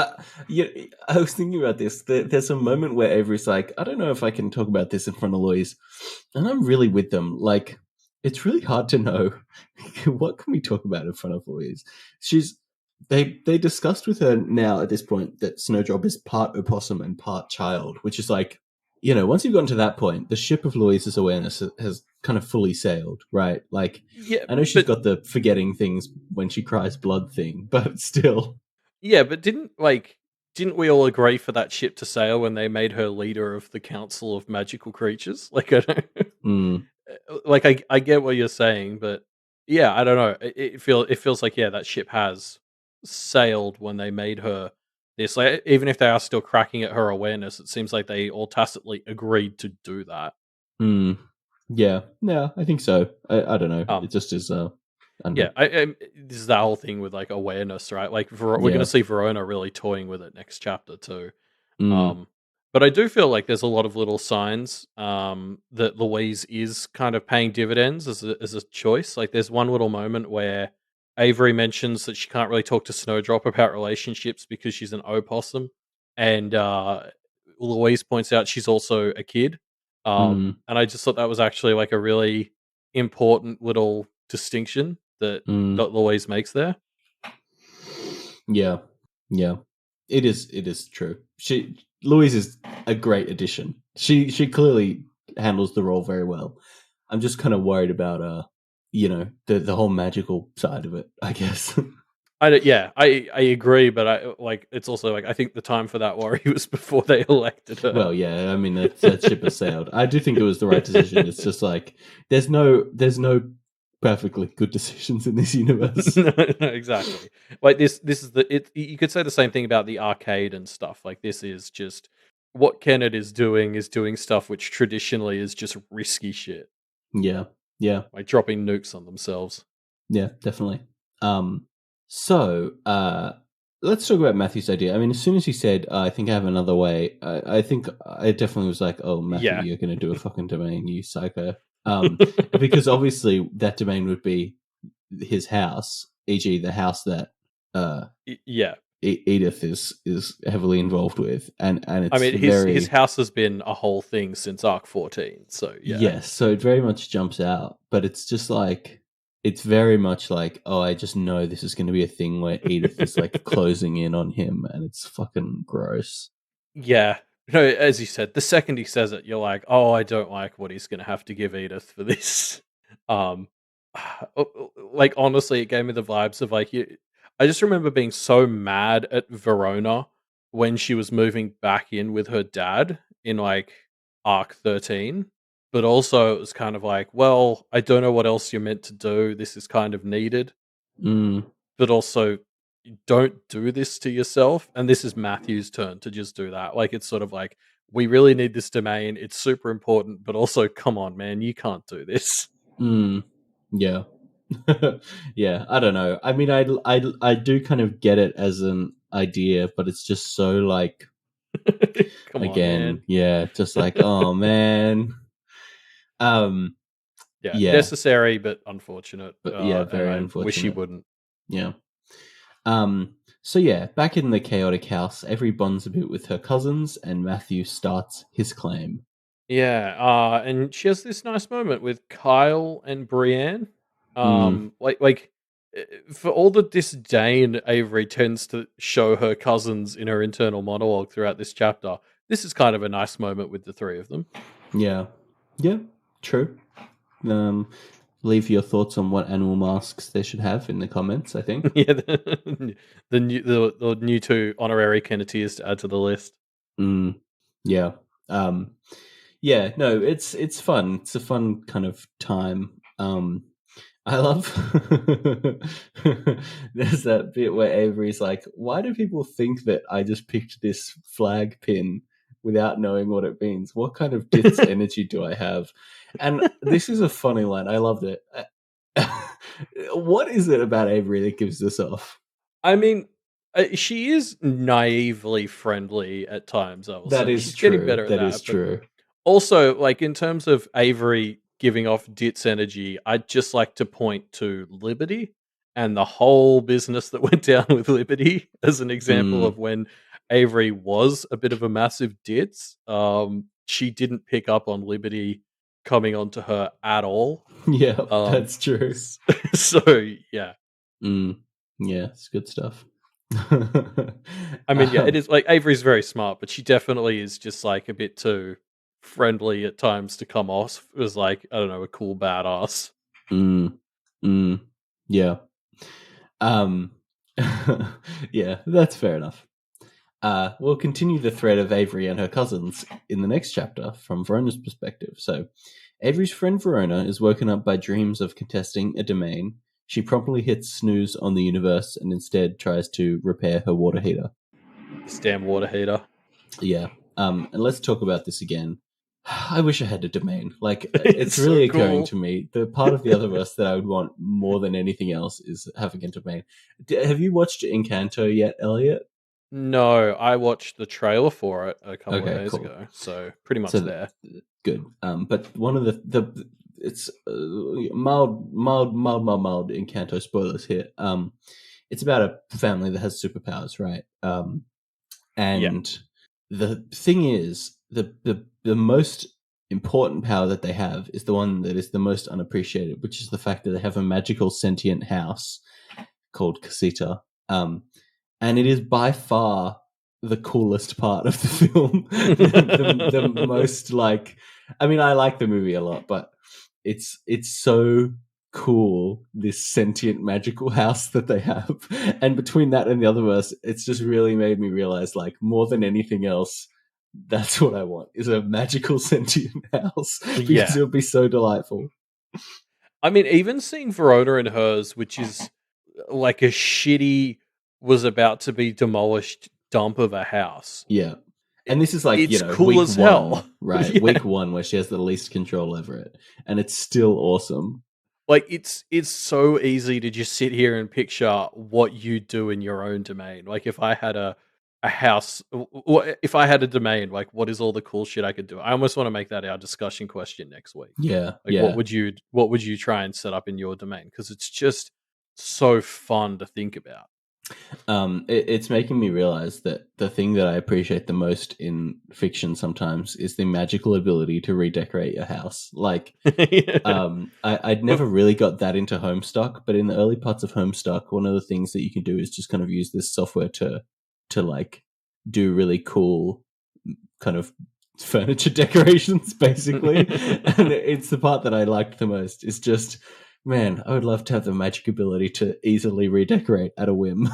[SPEAKER 1] Yeah, I was thinking about this. There's a moment where Avery's like, I don't know if I can talk about this in front of Louise, and I'm really with them. Like, it's really hard to know what can we talk about in front of Louise. They discussed with her now at this point that Snowdrop is part opossum and part child, which is like, once you've gotten to that point, the ship of Louise's awareness has kind of fully sailed, right? Like,
[SPEAKER 2] Yeah,
[SPEAKER 1] I know she's got the forgetting things when she cries blood thing, but still.
[SPEAKER 2] yeah, but didn't we all agree for that ship to sail when they made her leader of the Council of Magical Creatures? Like, I don't,
[SPEAKER 1] Mm,
[SPEAKER 2] like I get what you're saying, but yeah, I don't know. It feels like, yeah, that ship has sailed when they made her this. Like, even if they are still cracking at her awareness, it seems like they all tacitly agreed to do that.
[SPEAKER 1] mm, yeah, I think so. I don't know. It
[SPEAKER 2] Um,
[SPEAKER 1] just is. I don't
[SPEAKER 2] yeah,
[SPEAKER 1] know.
[SPEAKER 2] this is that whole thing with like awareness, right? Like we're going to
[SPEAKER 1] Yeah.
[SPEAKER 2] see Verona really toying with it next chapter too.
[SPEAKER 1] Mm,
[SPEAKER 2] Um, but I do feel like there's a lot of little signs that Louise is kind of paying dividends as a choice. Like there's one little moment where Avery mentions that she can't really talk to Snowdrop about relationships because she's an opossum, and Louise points out she's also a kid.
[SPEAKER 1] mm,
[SPEAKER 2] And I just thought that was actually like a really important little distinction that
[SPEAKER 1] mm.
[SPEAKER 2] Louise makes there.
[SPEAKER 1] Yeah, yeah. It is. It is true. Louise is a great addition. She clearly handles the role very well. I'm just kind of worried about the whole magical side of it, I guess.
[SPEAKER 2] I agree, but I like it's also like I think the time for that worry was before they elected her.
[SPEAKER 1] Well, yeah, I mean that ship has sailed. I do think it was the right decision. It's just like there's no perfectly good decisions in this universe.
[SPEAKER 2] No, exactly. Like this is the it. You could say the same thing about the arcade and stuff. Like this is just what Kenneth is doing stuff which traditionally is just risky shit,
[SPEAKER 1] Yeah, yeah,
[SPEAKER 2] like dropping nukes on themselves.
[SPEAKER 1] yeah, definitely. Um, so let's talk about Matthew's idea. I mean, as soon as he said, "I think I have another way," I think I definitely was like, "Oh, Matthew,
[SPEAKER 2] Yeah,
[SPEAKER 1] you're going to do a fucking domain, you psycho." Because obviously that domain would be his house, e.g., the house that
[SPEAKER 2] yeah.
[SPEAKER 1] Edith is heavily involved with, and
[SPEAKER 2] I
[SPEAKER 1] it's
[SPEAKER 2] mean, his
[SPEAKER 1] very
[SPEAKER 2] house has been a whole thing since Arc 14. So yeah,
[SPEAKER 1] yes, so it very much jumps out, but it's just like it's very much like, oh, I just know this is going to be a thing where Edith is like closing in on him, and it's fucking gross.
[SPEAKER 2] yeah. No, as you said, the second he says it, you're like, oh, I don't like what he's going to have to give Edith for this. Um, like honestly, it gave me the vibes of like you. I just remember being so mad at Verona when she was moving back in with her dad in like Arc 13. But also, it was kind of like, well, I don't know what else you're meant to do. This is kind of needed.
[SPEAKER 1] Mm,
[SPEAKER 2] But also you don't do this to yourself. And this is Matthew's turn to just do that. Like it's sort of like, we really need this domain. It's super important, but also, come on, man, you can't do this.
[SPEAKER 1] Yeah. Yeah, I don't know. I mean, I do kind of get it as an idea, but it's just so like,
[SPEAKER 2] Come on, man.
[SPEAKER 1] again, yeah, just like, oh man. Um,
[SPEAKER 2] Yeah,
[SPEAKER 1] yeah,
[SPEAKER 2] necessary but unfortunate,
[SPEAKER 1] but yeah,
[SPEAKER 2] and
[SPEAKER 1] very
[SPEAKER 2] I wish he
[SPEAKER 1] unfortunate.
[SPEAKER 2] wouldn't.
[SPEAKER 1] Yeah. So yeah, back in the chaotic house, Avery bonds a bit with her cousins, and Matthew starts his claim.
[SPEAKER 2] Yeah, and she has this nice moment with Kyle and Brienne.
[SPEAKER 1] Mm,
[SPEAKER 2] For all the disdain Avery tends to show her cousins in her internal monologue throughout this chapter, this is kind of a nice moment with the three of them.
[SPEAKER 1] yeah. Yeah, true. Um, leave your thoughts on what animal masks they should have in the comments, I think.
[SPEAKER 2] Yeah, the new two honorary Kenneteers to add to the list.
[SPEAKER 1] Mm, yeah. Um, yeah, no, it's fun. It's a fun kind of time. I love there's that bit where Avery's like, why do people think that I just picked this flag pin without knowing what it means? What kind of ditz energy do I have? And this is a funny line. I loved it. What is it about Avery that gives this off?
[SPEAKER 2] I mean, she is naively friendly at times, I will
[SPEAKER 1] That
[SPEAKER 2] say.
[SPEAKER 1] is
[SPEAKER 2] She's getting
[SPEAKER 1] true.
[SPEAKER 2] better at
[SPEAKER 1] That is
[SPEAKER 2] that, but
[SPEAKER 1] true.
[SPEAKER 2] also, like, in terms of Avery giving off Dit's energy, I'd just like to point to Liberty and the whole business that went down with Liberty as an example
[SPEAKER 1] Mm,
[SPEAKER 2] of when Avery was a bit of a massive Ditz. She didn't pick up on Liberty coming onto her at all.
[SPEAKER 1] yeah,
[SPEAKER 2] Um,
[SPEAKER 1] that's true.
[SPEAKER 2] s- so yeah.
[SPEAKER 1] Mm, yeah, it's good stuff.
[SPEAKER 2] I mean, yeah, it
[SPEAKER 1] um,
[SPEAKER 2] is like Avery's very smart, but she definitely is just like a bit too friendly at times to come off as like, I don't know, a cool badass.
[SPEAKER 1] mm, mm, yeah. Um, yeah, that's fair enough. We'll continue the thread of Avery and her cousins in the next chapter from Verona's perspective. So, Avery's friend Verona is woken up by dreams of contesting a domain. She promptly hits snooze on the universe and instead tries to repair her water heater.
[SPEAKER 2] This damn water heater.
[SPEAKER 1] Yeah. And let's talk about this again. I wish I had a domain. Like,
[SPEAKER 2] It's
[SPEAKER 1] it's
[SPEAKER 2] so
[SPEAKER 1] really occurring
[SPEAKER 2] cool.
[SPEAKER 1] to me. The part of the other verse that I would want more than anything else is having a domain. Have you watched Encanto yet, Elliot?
[SPEAKER 2] No, I watched the trailer for it a couple of
[SPEAKER 1] Okay,
[SPEAKER 2] days
[SPEAKER 1] cool.
[SPEAKER 2] ago, so pretty much
[SPEAKER 1] So
[SPEAKER 2] there.
[SPEAKER 1] good. But one of the it's mild Encanto spoilers here. It's about a family that has superpowers, right?
[SPEAKER 2] Yeah.
[SPEAKER 1] And the thing is, the most important power that they have is the one that is the most unappreciated, which is the fact that they have a magical sentient house called Casita. And it is by far the coolest part of the film. The most like, I mean, I like the movie a lot, but it's so cool, this sentient magical house that they have. And between that and the other verse, it's just really made me realize, like, more than anything else, that's what I want, is a magical sentient house, because
[SPEAKER 2] Yeah.
[SPEAKER 1] it would be so delightful.
[SPEAKER 2] I mean, even seeing Verona and hers, which is like a shitty, was about to be demolished dump of a house.
[SPEAKER 1] Yeah. And this is like,
[SPEAKER 2] It's cool
[SPEAKER 1] week
[SPEAKER 2] as hell.
[SPEAKER 1] one, right?
[SPEAKER 2] Yeah.
[SPEAKER 1] Week one, where she has the least control over it. And it's still awesome.
[SPEAKER 2] Like it's so easy to just sit here and picture what you do in your own domain. Like if I had a house, if I had a domain, like what is all the cool shit I could do? I almost want to make that our discussion question next week.
[SPEAKER 1] Yeah,
[SPEAKER 2] Like
[SPEAKER 1] yeah.
[SPEAKER 2] what would you try and set up in your domain? Because it's just so fun to think about.
[SPEAKER 1] It's making me realize that the thing that I appreciate the most in fiction sometimes is the magical ability to redecorate your house. Like, I'd never really got that into Homestuck, but in the early parts of Homestuck, one of the things that you can do is just kind of use this software to like do really cool kind of furniture decorations, basically. And it's the part that I liked the most. It's just, man, I would love to have the magic ability to easily redecorate at a whim.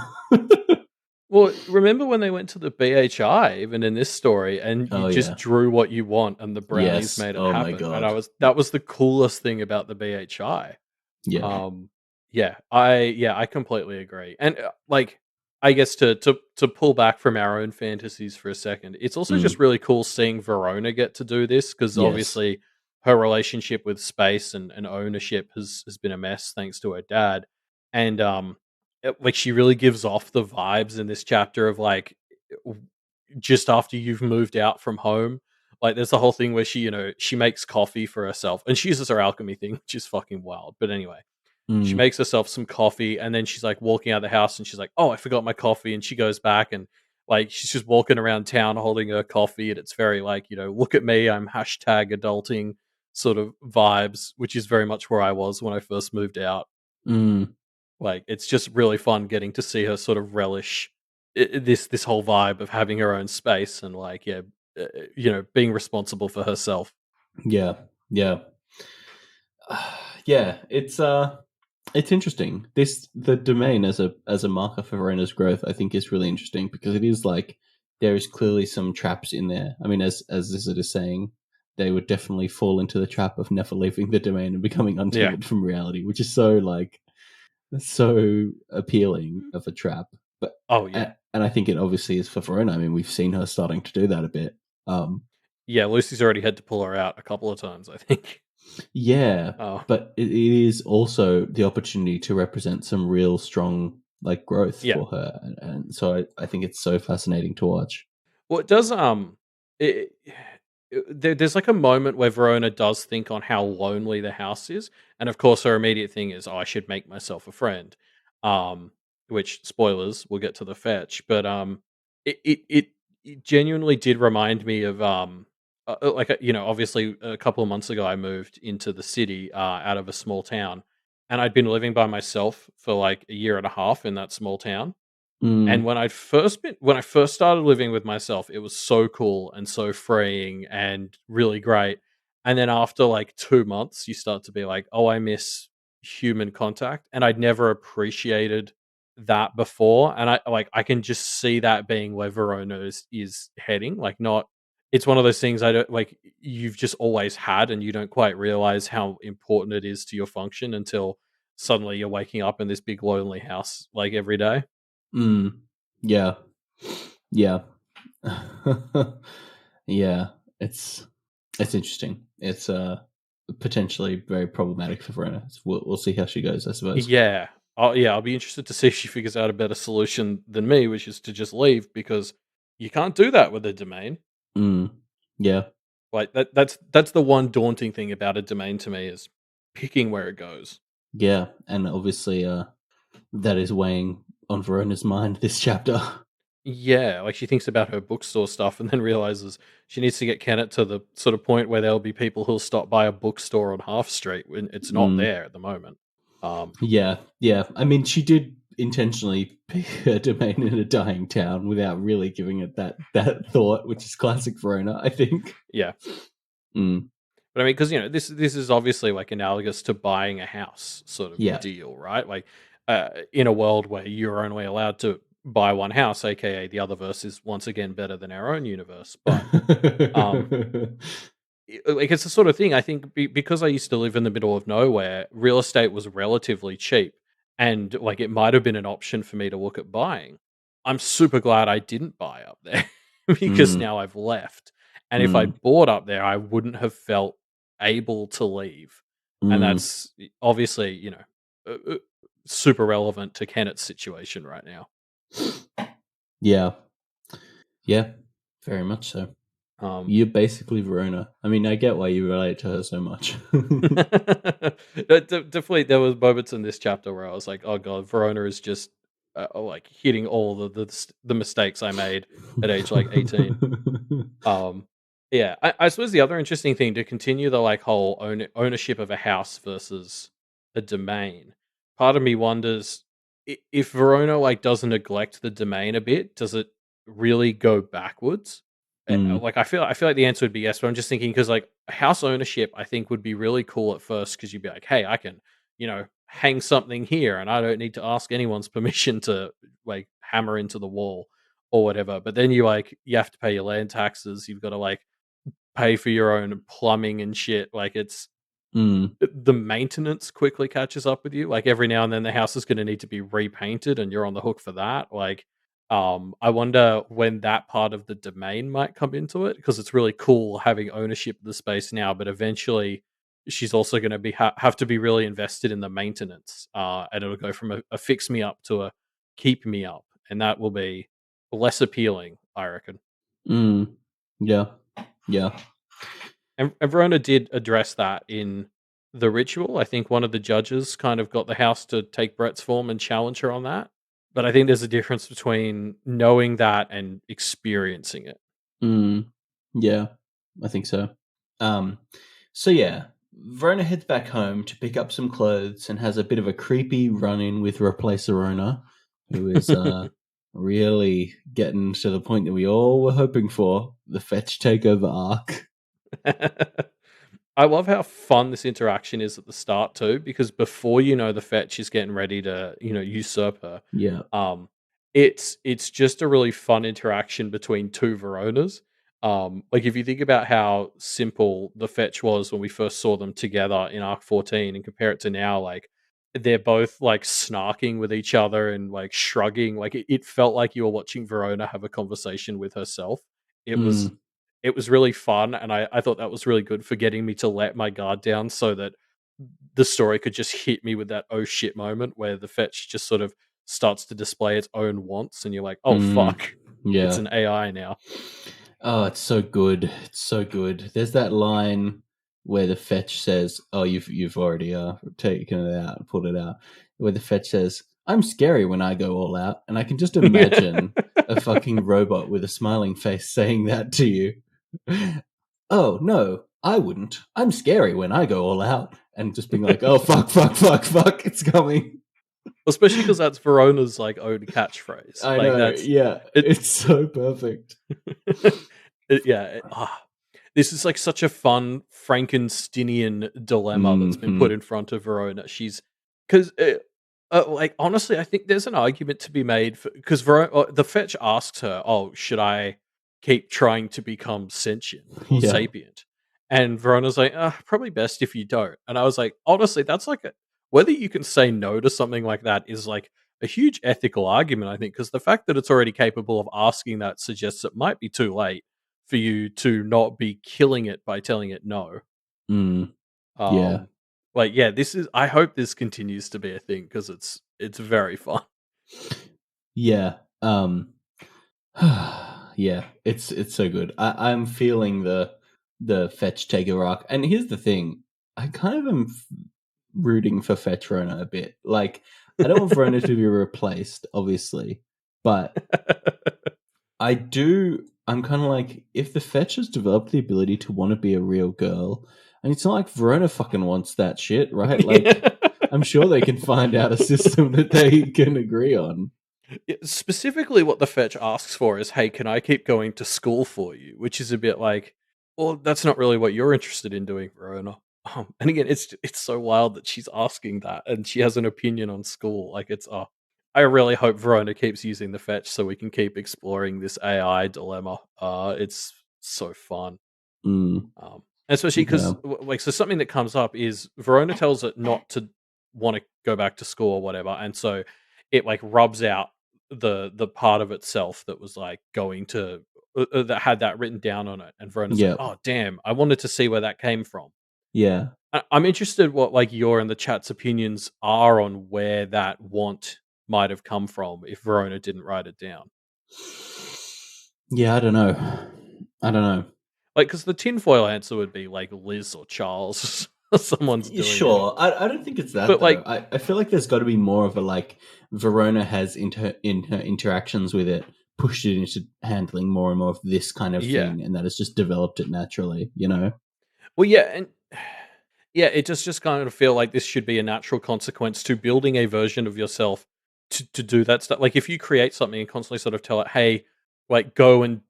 [SPEAKER 2] Well, remember when they went to the BHI, even in this story, and you
[SPEAKER 1] Oh
[SPEAKER 2] just
[SPEAKER 1] yeah.
[SPEAKER 2] drew what you want and the brownies
[SPEAKER 1] Yes.
[SPEAKER 2] made it
[SPEAKER 1] Oh my
[SPEAKER 2] happen. And
[SPEAKER 1] god.
[SPEAKER 2] that was the coolest thing about the BHI.
[SPEAKER 1] Yeah.
[SPEAKER 2] Um, yeah, I completely agree. And like I guess to pull back from our own fantasies for a second, it's also just
[SPEAKER 1] Mm.
[SPEAKER 2] really cool seeing Verona get to do this because
[SPEAKER 1] Yes.
[SPEAKER 2] obviously her relationship with space and ownership has been a mess thanks to her dad, and like she really gives off the vibes in this chapter of like w- just after you've moved out from home. Like there's the whole thing where she makes coffee for herself and she uses her alchemy thing, which is fucking wild. But anyway, she
[SPEAKER 1] Mm.
[SPEAKER 2] makes herself some coffee, and then she's, like, walking out of the house, and she's like, "Oh, I forgot my coffee," and she goes back and, like, she's just walking around town holding her coffee, and it's very, like, "Look at me, I'm hashtag adulting," sort of vibes, which is very much where I was when I first moved out.
[SPEAKER 1] Mm.
[SPEAKER 2] Like, it's just really fun getting to see her sort of relish this whole vibe of having her own space and, like, yeah, being responsible for herself.
[SPEAKER 1] Yeah. Yeah. Yeah. It's interesting. The domain as a marker for Verona's growth, I think, is really interesting because it is like there is clearly some traps in there. I mean, as Izzard is saying, they would definitely fall into the trap of never leaving the domain and becoming
[SPEAKER 2] Yeah.
[SPEAKER 1] untethered from reality, which is so like so appealing of a trap. But
[SPEAKER 2] Oh, yeah.
[SPEAKER 1] and I think it obviously is for Verona. I mean, we've seen her starting to do that a bit. Um,
[SPEAKER 2] Yeah, Lucy's already had to pull her out a couple of times, I think.
[SPEAKER 1] Yeah,
[SPEAKER 2] Oh,
[SPEAKER 1] but it is also the opportunity to represent some real strong like growth
[SPEAKER 2] yeah.
[SPEAKER 1] for her, and so I think it's so fascinating to watch.
[SPEAKER 2] Well, it does. There's like a moment where Verona does think on how lonely the house is, and of course, her immediate thing is, "Oh, I should make myself a friend." Um, which spoilers, we'll get to the fetch, but it it it, it genuinely did remind me of obviously a couple of months ago, I moved into the city out of a small town, and I'd been living by myself for like a year and a half in that small town and
[SPEAKER 1] Mm,
[SPEAKER 2] when I first started living with myself, it was so cool and so freeing and really great. And then after like 2 months, you start to be like, "Oh, I miss human contact." And I'd never appreciated that before. And I can just see that being where Verona is heading. Like not it's one of those things I don't like you've just always had and you don't quite realize how important it is to your function until suddenly you're waking up in this big lonely house like every day.
[SPEAKER 1] mm, yeah, yeah, yeah. It's it's interesting. It's potentially very problematic for Verona. So we'll see how she goes, I suppose.
[SPEAKER 2] Yeah. Yeah, I'll be interested to see if she figures out a better solution than me, which is to just leave because you can't do that with a domain.
[SPEAKER 1] Mm, yeah,
[SPEAKER 2] Like that's the one daunting thing about a domain to me is picking where it goes.
[SPEAKER 1] yeah, and obviously, that is weighing on Verona's mind this chapter.
[SPEAKER 2] Yeah, like she thinks about her bookstore stuff and then realizes she needs to get Kennet to the sort of point where there'll be people who'll stop by a bookstore on Half Street when it's not
[SPEAKER 1] Mm.
[SPEAKER 2] there at the moment. Um,
[SPEAKER 1] Yeah, yeah. I mean, she did intentionally pick her domain in a dying town without really giving it that thought, which is classic Verona, I think.
[SPEAKER 2] yeah.
[SPEAKER 1] Mm.
[SPEAKER 2] But I mean, because this is obviously like analogous to buying a house sort of
[SPEAKER 1] Yeah.
[SPEAKER 2] deal, right? Like, in a world where you're only allowed to buy one house, aka the other verse is once again better than our own universe. But um, like it's the sort of thing I think because I used to live in the middle of nowhere, real estate was relatively cheap, and like it might have been an option for me to look at buying. I'm super glad I didn't buy up there because
[SPEAKER 1] Mm.
[SPEAKER 2] now I've left. And if I
[SPEAKER 1] Mm.
[SPEAKER 2] bought up there, I wouldn't have felt able to leave. And
[SPEAKER 1] Mm.
[SPEAKER 2] that's obviously, super relevant to Kenneth's situation right now.
[SPEAKER 1] Yeah. Yeah. Very much so.
[SPEAKER 2] Um,
[SPEAKER 1] You're basically Verona. I mean, I get why you relate to her so much.
[SPEAKER 2] Definitely, there was moments in this chapter where I was like, "Oh god, Verona is just like hitting all the mistakes I made at age like 18." Um, yeah, I suppose the other interesting thing to continue the like whole ownership of a house versus a domain. Part of me wonders if Verona like doesn't neglect the domain a bit, does it really go backwards?
[SPEAKER 1] Mm.
[SPEAKER 2] Like I feel like the answer would be yes, but I'm just thinking because like house ownership, I think would be really cool at first because you'd be like, hey, I can hang something here, and I don't need to ask anyone's permission to like hammer into the wall or whatever. But then you have to pay your land taxes. You've got to like pay for your own plumbing and shit. Like it's
[SPEAKER 1] Mm.
[SPEAKER 2] the maintenance quickly catches up with you. Like every now and then the house is going to need to be repainted and you're on the hook for that. Like I wonder when that part of the domain might come into it because it's really cool having ownership of the space now, but eventually she's also going to be have to be really invested in the maintenance. And it'll go from a fix me up to a keep me up, and that will be less appealing, I reckon.
[SPEAKER 1] Mm. Yeah. Yeah.
[SPEAKER 2] And Verona did address that in the ritual. I think one of the judges kind of got the house to take Brett's form and challenge her on that. But I think there's a difference between knowing that and experiencing it.
[SPEAKER 1] Mm. Yeah. I think so. Um, so yeah, Verona heads back home to pick up some clothes and has a bit of a creepy run-in with Replacerona, who is really getting to the point that we all were hoping for, the fetch takeover arc.
[SPEAKER 2] I love how fun this interaction is at the start too, because before you know the fetch is getting ready to, usurp her.
[SPEAKER 1] Yeah.
[SPEAKER 2] Um, it's just a really fun interaction between two Veronas. Like if you think about how simple the fetch was when we first saw them together in Arc 14 and compare it to now, like they're both like snarking with each other and like shrugging. Like it felt like you were watching Verona have a conversation with herself. It was
[SPEAKER 1] Mm.
[SPEAKER 2] it was really fun, and I thought that was really good for getting me to let my guard down so that the story could just hit me with that "oh shit" moment where the fetch just sort of starts to display its own wants, and you're like, "Oh
[SPEAKER 1] Mm.
[SPEAKER 2] fuck, it's
[SPEAKER 1] Yeah.
[SPEAKER 2] an AI now."
[SPEAKER 1] Oh, it's so good. It's so good. There's that line where the fetch says, "Oh, you've already taken it out and pulled it out." Where the fetch says, "I'm scary when I go all out," and I can just
[SPEAKER 2] Yeah.
[SPEAKER 1] imagine a fucking robot with a smiling face saying that to you. Oh no, I wouldn't. I'm scary when I go all out, and just being like, "Oh fuck, fuck, fuck, fuck, it's coming."
[SPEAKER 2] Especially because that's Verona's like own catchphrase.
[SPEAKER 1] I
[SPEAKER 2] Like
[SPEAKER 1] know.
[SPEAKER 2] that's
[SPEAKER 1] Yeah,
[SPEAKER 2] it.
[SPEAKER 1] it's so perfect.
[SPEAKER 2] Yeah. This is like such a fun Frankensteinian dilemma that's been
[SPEAKER 1] Hmm.
[SPEAKER 2] put in front of Verona. She's because, like, honestly, I think there's an argument to be made for because the fetch asks her, "Oh, should I keep trying to become sentient or
[SPEAKER 1] Yeah.
[SPEAKER 2] sapient?" And Verona's like, "Probably best if you don't." And I was like, honestly, that's like whether you can say no to something like that is like a huge ethical argument. I think because the fact that it's already capable of asking that suggests it might be too late for you to not be killing it by telling it no.
[SPEAKER 1] Mm. Yeah.
[SPEAKER 2] Um, like, yeah, this is. I hope this continues to be a thing because it's very fun.
[SPEAKER 1] Yeah. Yeah, it's so good. I'm feeling the fetch taker arc. And here's the thing. I kind of am rooting for fetch Verona a bit. Like, I don't want Verona to be replaced, obviously, but I'm kind of like, if the fetch has developed the ability to want to be a real girl, and it's not like Verona fucking wants that shit, right? Like,
[SPEAKER 2] Yeah.
[SPEAKER 1] I'm sure they can find out a system that they can agree on.
[SPEAKER 2] Yeah, specifically, what the fetch asks for is, "Hey, can I keep going to school for you?" Which is a bit like, well, that's not really what you're interested in doing, Verona. And again, it's so wild that she's asking that, and she has an opinion on school. Like, it's I really hope Verona keeps using the fetch so we can keep exploring this AI dilemma. It's so fun.
[SPEAKER 1] Mm,
[SPEAKER 2] Especially
[SPEAKER 1] yeah.
[SPEAKER 2] because, like, so something that comes up is Verona tells it not to want to go back to school or whatever, and so it like rubs out the part of itself that was like going to that had that written down on it, and Verona's like,
[SPEAKER 1] Yeah.
[SPEAKER 2] "Oh, damn! I wanted to see where that came from."
[SPEAKER 1] Yeah.
[SPEAKER 2] I'm interested what like your and the chat's opinions are on where that want might have come from if Verona didn't write it down.
[SPEAKER 1] Yeah, I don't know. I don't know.
[SPEAKER 2] Like, because the tinfoil answer would be like Liz or Charles, someone's doing it.
[SPEAKER 1] Sure. I don't think it's that
[SPEAKER 2] But
[SPEAKER 1] though.
[SPEAKER 2] like,
[SPEAKER 1] I feel like there's got to be more of a like Verona has in her interactions with it pushed it into handling more and more of this kind of
[SPEAKER 2] yeah.
[SPEAKER 1] thing, and that has just developed it naturally. You know?
[SPEAKER 2] Well, yeah, and yeah, it just kind of feel like this should be a natural consequence to building a version of yourself to do that stuff. Like if you create something and constantly sort of tell it, "Hey, like go and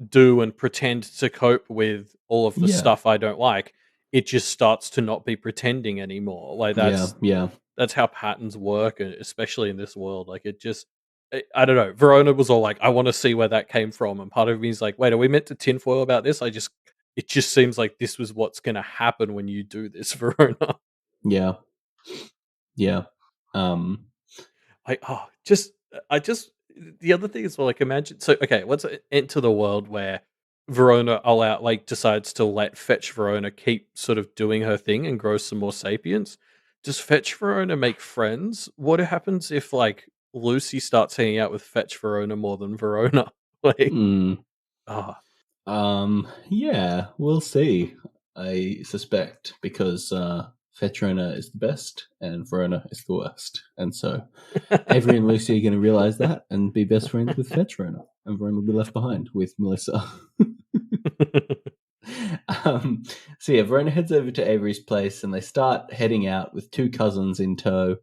[SPEAKER 2] do and pretend to cope with all of the
[SPEAKER 1] Yeah.
[SPEAKER 2] stuff I don't like," it just starts to not be pretending anymore. Like
[SPEAKER 1] Yeah. Yeah.
[SPEAKER 2] that's how patterns work, and especially in this world. Like it just. I don't know. Verona was all like, "I want to see where that came from," and part of me is like, "Wait, are we meant to tinfoil about this?" I just it just seems like this was what's going to happen when you do this, Verona.
[SPEAKER 1] Yeah. Yeah. Um,
[SPEAKER 2] Like, oh, just I just the other thing is, well, like, imagine, so okay, let's enter the world where Verona decides to let Fetch Verona keep sort of doing her thing and grow some more sapience. Does Fetch Verona make friends? What happens if, like, Lucy starts hanging out with Fetch Verona more than Verona? Like,
[SPEAKER 1] mm,
[SPEAKER 2] ah.
[SPEAKER 1] yeah, we'll see. I suspect because Fetrona is the best and Verona is the worst, and so Avery and Lucy are going to realize that and be best friends with Fetrona, and Verona will be left behind with Melissa. um, so yeah, Verona heads over to Avery's place and they start heading out with two cousins in tow.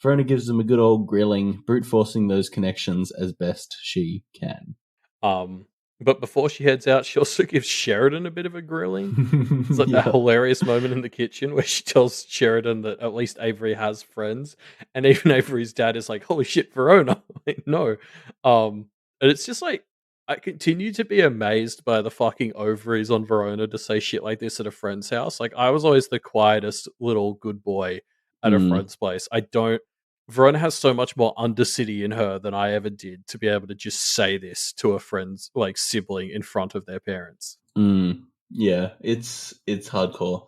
[SPEAKER 1] Verona gives them a good old grilling, brute forcing those connections as best she can.
[SPEAKER 2] Um, but before she heads out, she also gives Sheridan a bit of a grilling. It's like that
[SPEAKER 1] Yeah.
[SPEAKER 2] hilarious moment in the kitchen where she tells Sheridan that at least Avery has friends, and even Avery's dad is like, "Holy shit, Verona!" Like, no, and it's just like I continue to be amazed by the fucking ovaries on Verona to say shit like this at a friend's house. Like, I was always the quietest little good boy at a
[SPEAKER 1] Mm,
[SPEAKER 2] friend's place. I don't. Verona has so much more undercity in her than I ever did to be able to just say this to a friend's, like, sibling in front of their parents.
[SPEAKER 1] yeah, it's hardcore.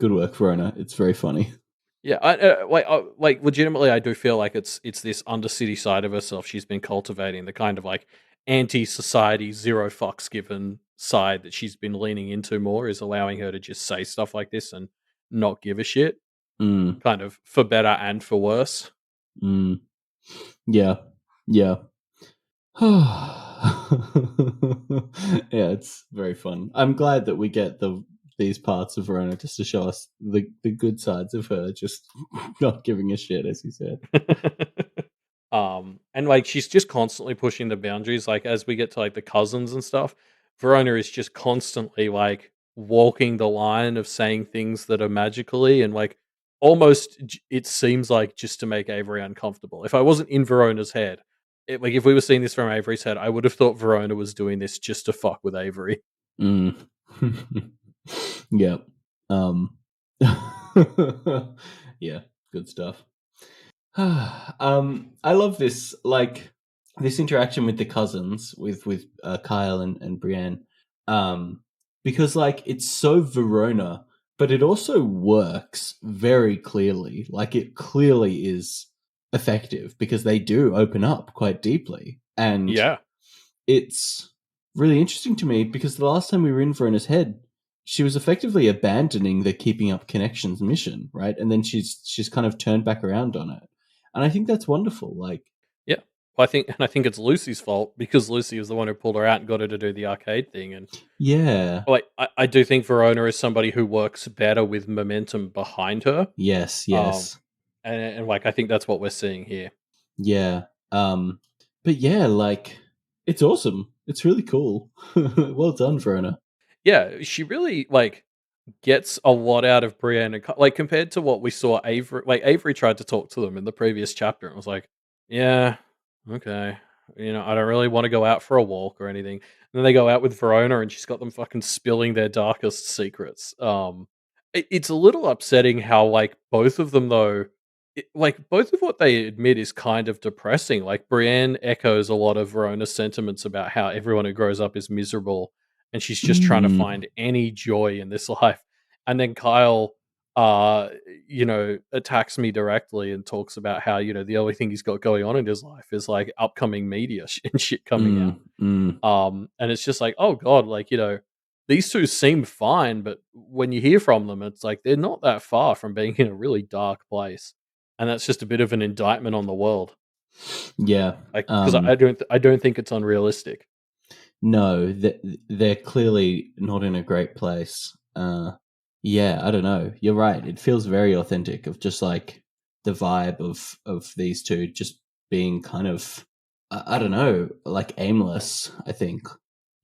[SPEAKER 1] Good work, Verona. It's very funny.
[SPEAKER 2] Yeah, like legitimately, I do feel like it's this undercity side of herself she's been cultivating, the kind of like anti-society, zero fucks given side that she's been leaning into more is allowing her to just say stuff like this and not give a shit,
[SPEAKER 1] Mm,
[SPEAKER 2] kind of for better and for worse.
[SPEAKER 1] mm, yeah, yeah. Yeah, it's very fun. I'm glad that we get these parts of Verona just to show us the good sides of her, just not giving a shit, as you said.
[SPEAKER 2] And like she's just constantly pushing the boundaries. Like as we get to like the cousins and stuff, Verona is just constantly like walking the line of saying things that are magically and like almost it seems like just to make Avery uncomfortable. If I wasn't in Verona's head, like if we were seeing this from Avery's head, I would have thought Verona was doing this just to fuck with Avery.
[SPEAKER 1] Mm. Yeah. Um. Yeah. Good stuff. I love this, like this interaction with the cousins, with Kyle and Brienne, um, because like it's so Verona, but it also works very clearly. Like it clearly is effective because they do open up quite deeply, and
[SPEAKER 2] Yeah.
[SPEAKER 1] it's really interesting to me because the last time we were in Verona's head, she was effectively abandoning the keeping up connections mission, right? And then she's kind of turned back around on it. And I think that's wonderful. Like,
[SPEAKER 2] Yeah. Well, I think it's Lucy's fault because Lucy was the one who pulled her out and got her to do the arcade thing. And
[SPEAKER 1] yeah,
[SPEAKER 2] like I do think Verona is somebody who works better with momentum behind her.
[SPEAKER 1] yes,
[SPEAKER 2] Um,
[SPEAKER 1] yes,
[SPEAKER 2] and like I think that's what we're seeing here.
[SPEAKER 1] yeah. But yeah, like it's awesome. It's really cool. Well done, Verona.
[SPEAKER 2] Yeah, she really like gets a lot out of Brienne, and like compared to what we saw Avery. Like Avery tried to talk to them in the previous chapter, and was like, "Yeah, okay, I don't really want to go out for a walk or anything." And then they go out with Verona, and she's got them fucking spilling their darkest secrets. It's a little upsetting how like both of them though. Like both of what they admit is kind of depressing. Like Brienne echoes a lot of Verona's sentiments about how everyone who grows up is miserable, and she's just trying to
[SPEAKER 1] Mm,
[SPEAKER 2] find any joy in this life. And then Kyle, attacks me directly and talks about how the only thing he's got going on in his life is like upcoming media and shit coming
[SPEAKER 1] mm,
[SPEAKER 2] out.
[SPEAKER 1] mm.
[SPEAKER 2] And it's just like, oh god, like these two seem fine, but when you hear from them, it's like they're not that far from being in a really dark place, and that's just a bit of an indictment on the world.
[SPEAKER 1] Yeah.
[SPEAKER 2] Like, because I don't think it's unrealistic.
[SPEAKER 1] No, they're clearly not in a great place. Yeah, I don't know. You're right. It feels very authentic of just like the vibe of these two just being kind of I don't know, like aimless, I think.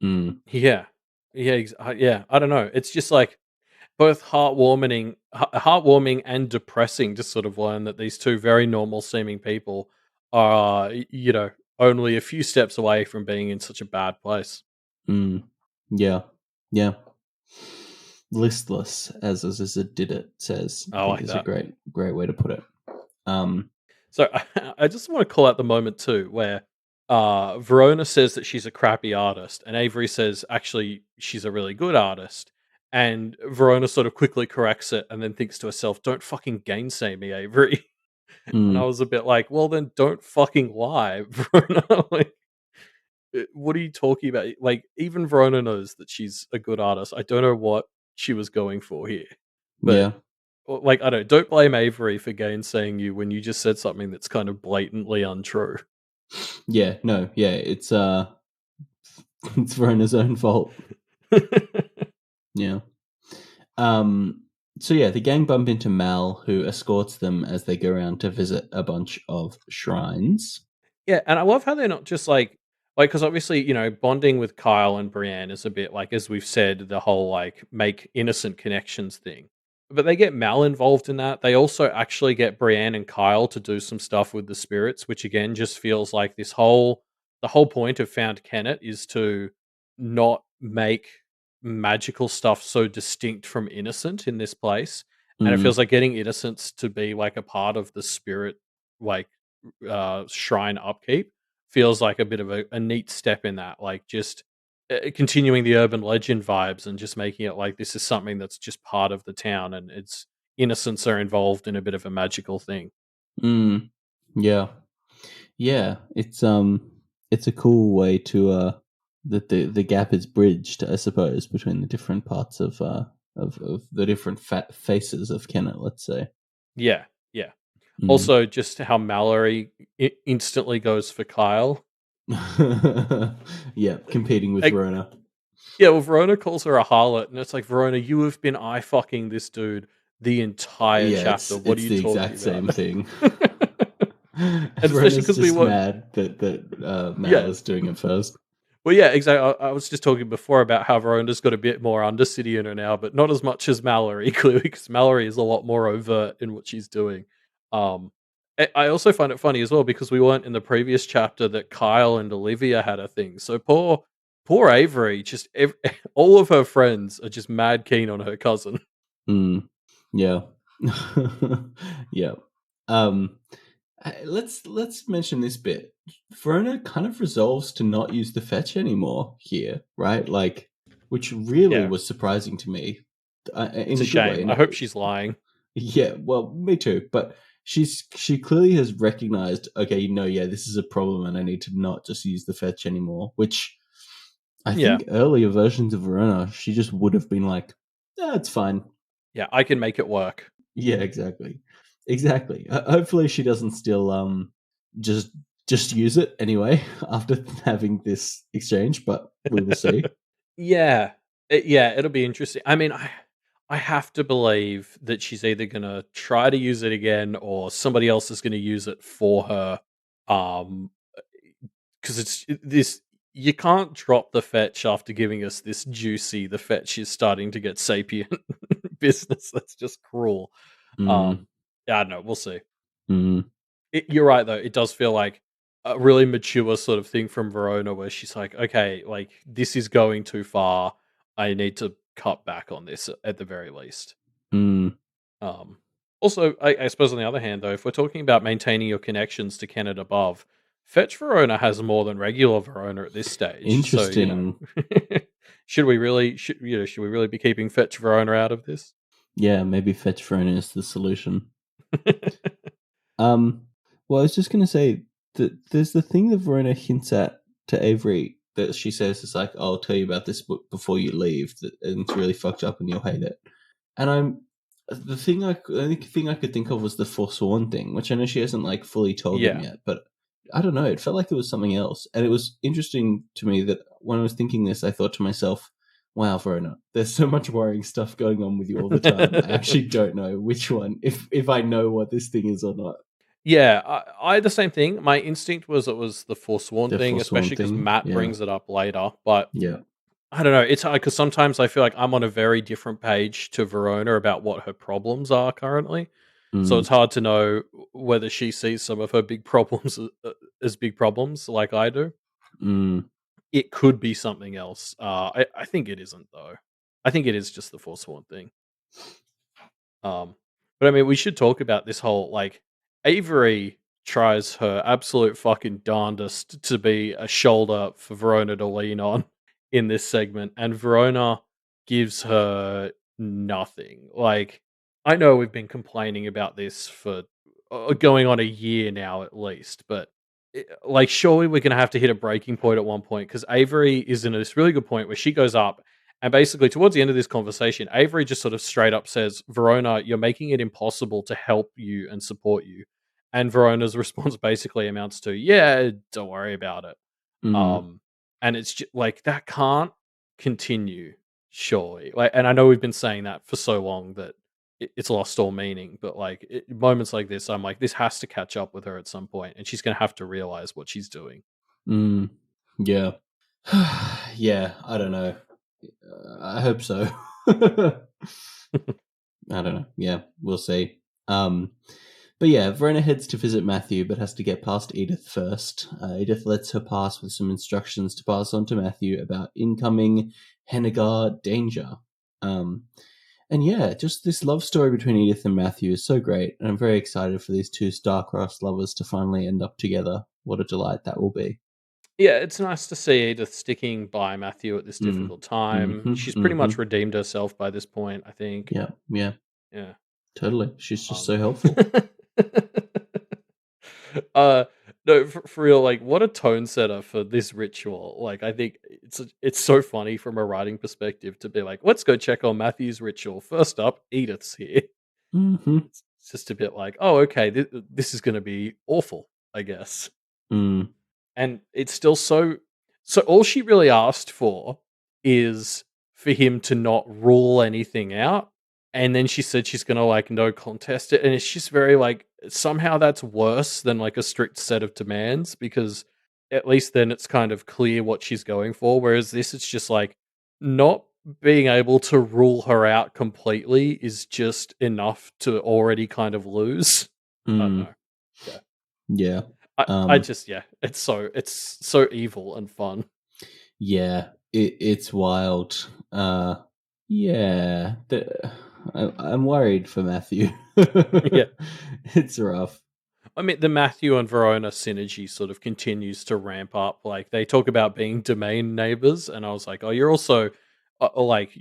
[SPEAKER 1] Mm,
[SPEAKER 2] Yeah, yeah, yeah. I don't know. It's just like both heartwarming and depressing to sort of learn that these two very normal seeming people are, only a few steps away from being in such a bad place.
[SPEAKER 1] mm, yeah. Yeah. listless, as it did it says. I
[SPEAKER 2] I
[SPEAKER 1] think
[SPEAKER 2] like
[SPEAKER 1] is a
[SPEAKER 2] that.
[SPEAKER 1] great way to put it. Um,
[SPEAKER 2] So I just want to call out the moment too where Verona says that she's a crappy artist, and Avery says actually she's a really good artist. And Verona sort of quickly corrects it and then thinks to herself, "Don't fucking gainsay me, Avery." And I
[SPEAKER 1] mm,
[SPEAKER 2] was a bit like, "Well, then don't fucking lie, Verona." Like, what are you talking about? Like, even Verona knows that she's a good artist. I don't know what she was going for here, but
[SPEAKER 1] yeah,
[SPEAKER 2] like, I don't blame Avery for gainsaying you when you just said something that's kind of blatantly untrue.
[SPEAKER 1] yeah, no, yeah. It's Verona's own fault. Yeah. Um, so yeah, the gang bump into Mal, who escorts them as they go around to visit a bunch of shrines.
[SPEAKER 2] Yeah, and I love how they're not just because obviously, bonding with Kyle and Brienne is a bit like, as we've said, the whole like make innocent connections thing. But they get Mal involved in that. They also actually get Brienne and Kyle to do some stuff with the spirits, which again just feels like the whole point of Found Kennet is to not make magical stuff so distinct from innocent in this place. And it feels
[SPEAKER 1] Mm,
[SPEAKER 2] like getting innocents to be like a part of the spirit like shrine upkeep feels like a bit of a neat step in that. Like just continuing the urban legend vibes and just making it like this is something that's just part of the town and its innocents are involved in a bit of a magical thing.
[SPEAKER 1] mm, yeah, yeah. It's a cool way to that the gap is bridged, I suppose, between the different parts of the different faces of Kennet. Let's say.
[SPEAKER 2] Yeah, yeah.
[SPEAKER 1] Mm.
[SPEAKER 2] Also, just how Mallory instantly goes for Kyle.
[SPEAKER 1] Yeah, competing with
[SPEAKER 2] Like,
[SPEAKER 1] Verona.
[SPEAKER 2] yeah, well, Verona calls her a harlot, and it's like, Verona, you have been eye fucking this dude the entire
[SPEAKER 1] Yeah,
[SPEAKER 2] chapter. What are
[SPEAKER 1] it's
[SPEAKER 2] you
[SPEAKER 1] the
[SPEAKER 2] talking
[SPEAKER 1] exact
[SPEAKER 2] about?
[SPEAKER 1] same thing.
[SPEAKER 2] And especially
[SPEAKER 1] Verona's
[SPEAKER 2] because we
[SPEAKER 1] just
[SPEAKER 2] weren't,
[SPEAKER 1] mad that Mal
[SPEAKER 2] yeah.
[SPEAKER 1] is doing it first.
[SPEAKER 2] Well, yeah, exactly. I was just talking before about how Verona's got a bit more Undercity in her now, but not as much as Mallory, clearly, because Mallory is a lot more overt in what she's doing. Um, I also find it funny as well because we weren't in the previous chapter that Kyle and Olivia had a thing. So poor Avery, just all of her friends are just mad keen on her cousin.
[SPEAKER 1] Mm, yeah, yeah. Um, let's mention this bit. Verona kind of resolves to not use the fetch anymore here, right? Like, which really
[SPEAKER 2] Yeah,
[SPEAKER 1] was surprising to me,
[SPEAKER 2] it's
[SPEAKER 1] in
[SPEAKER 2] a
[SPEAKER 1] a good way.
[SPEAKER 2] shame. I hope she's lying.
[SPEAKER 1] Yeah, well, me too. But she clearly has recognized, okay, no, yeah, this is a problem, and I need to not just use the fetch anymore. Which I
[SPEAKER 2] Yeah,
[SPEAKER 1] think earlier versions of Verona, she just would have been like, yeah, it's fine.
[SPEAKER 2] yeah, I can make it work.
[SPEAKER 1] Yeah, exactly, exactly. Hopefully, she doesn't still just just use it anyway after having this exchange. But we will see.
[SPEAKER 2] Yeah. Yeah, it'll be interesting. I mean, I have to believe that she's either gonna try to use it again or somebody else is gonna use it for her. Um, because this you can't drop the fetch after giving us this juicy the fetch is starting to get sapient business. That's just cruel.
[SPEAKER 1] Mm,
[SPEAKER 2] Um, yeah, I don't know. We'll see.
[SPEAKER 1] mm,
[SPEAKER 2] You're right though. It does feel like a really mature sort of thing from Verona, where she's like, "Okay, like this is going too far. I need to cut back on this at the very least."
[SPEAKER 1] mm.
[SPEAKER 2] Um, Also, I suppose on the other hand, though, if we're talking about maintaining your connections to Canada above, Fetch Verona has more than regular Verona at this stage. So
[SPEAKER 1] Interesting.
[SPEAKER 2] should we really be keeping Fetch Verona out of this?
[SPEAKER 1] Yeah, maybe fetch Verona is the solution. Um, well, I was just going to say that there's the thing that Verona hints at to Avery that she says is like, "I'll tell you about this book before you leave, and it's really fucked up, and you'll hate it." And I'm the only thing I could think of was the Forsworn thing, which I know she hasn't like fully told them
[SPEAKER 2] Yeah.
[SPEAKER 1] yet, but I don't know. It felt like there was something else, and it was interesting to me that when I was thinking this, I thought to myself, "Wow, Verona, there's so much worrying stuff going on with you all the time. I actually don't know which one, if I know what this thing is or not."
[SPEAKER 2] Yeah, I had the same thing. My instinct was it was the Forsworn
[SPEAKER 1] The
[SPEAKER 2] thing,
[SPEAKER 1] Forsworn
[SPEAKER 2] especially because
[SPEAKER 1] thing,
[SPEAKER 2] Matt
[SPEAKER 1] yeah,
[SPEAKER 2] brings it up later. But
[SPEAKER 1] yeah,
[SPEAKER 2] I don't know. It's hard because sometimes I feel like I'm on a very different page to Verona about what her problems are currently. So it's
[SPEAKER 1] mm,
[SPEAKER 2] hard to know whether she sees some of her big problems as big problems like I do.
[SPEAKER 1] mm,
[SPEAKER 2] It could be something else. I think it isn't though. I think it is just the Forsworn thing. But I mean, we should talk about this whole like Avery tries her absolute fucking darndest to be a shoulder for Verona to lean on in this segment, and Verona gives her nothing. Like, I know we've been complaining about this for going on a year now at least, but like, surely we're going to have to hit a breaking point at one point because Avery is in this really good point where she goes up and basically, towards the end of this conversation, Avery just sort of straight up says, Verona, you're making it impossible to help you and support you. And Verona's response basically amounts to, yeah, don't worry about it.
[SPEAKER 1] Mm,
[SPEAKER 2] And it's just, like, that can't continue, surely. Like, and I know we've been saying that for so long that it's lost all meaning, but like moments like this, I'm like, this has to catch up with her at some point, and she's going to have to realize what she's doing.
[SPEAKER 1] yeah. Yeah, I don't know. I hope so. I don't know. Yeah, we'll see. But yeah, Verona heads to visit Matthew, but has to get past Edith first. Edith lets her pass with some instructions to pass on to Matthew about incoming Hennigar danger. And yeah, just this love story between Edith and Matthew is so great, and I'm very excited for these two star-crossed lovers to finally end up together. What a delight that will be.
[SPEAKER 2] Yeah, it's nice to see Edith sticking by Matthew at this
[SPEAKER 1] Mm.
[SPEAKER 2] difficult time.
[SPEAKER 1] Mm-hmm,
[SPEAKER 2] She's pretty
[SPEAKER 1] mm-hmm.
[SPEAKER 2] much redeemed herself by this point, I think.
[SPEAKER 1] Yeah, yeah,
[SPEAKER 2] Yeah.
[SPEAKER 1] totally. She's just
[SPEAKER 2] Um,
[SPEAKER 1] so helpful.
[SPEAKER 2] uh, no, for real, like, what a tone setter for this ritual. Like, I think it's so funny from a writing perspective to be like, let's go check on Matthew's ritual. First up, Edith's here.
[SPEAKER 1] Mm-hmm.
[SPEAKER 2] It's just a bit like, oh, okay, this is going to be awful, I guess.
[SPEAKER 1] Mm.
[SPEAKER 2] And it's still so all she really asked for is for him to not rule anything out, and then she said she's gonna, like, no contest it, and it's just very, like, somehow that's worse than, like, a strict set of demands because at least then it's kind of clear what she's going for, whereas this, it's just, like, not being able to rule her out completely is just enough to already kind of lose. I don't
[SPEAKER 1] Mm.
[SPEAKER 2] know. Yeah.
[SPEAKER 1] Yeah.
[SPEAKER 2] I just yeah, it's so evil and fun.
[SPEAKER 1] Yeah, it's wild. Yeah, I'm worried for Matthew.
[SPEAKER 2] Yeah.
[SPEAKER 1] It's rough.
[SPEAKER 2] I mean, the Matthew and Verona synergy sort of continues to ramp up. Like, they talk about being domain neighbors, and I was like, oh, you're also like,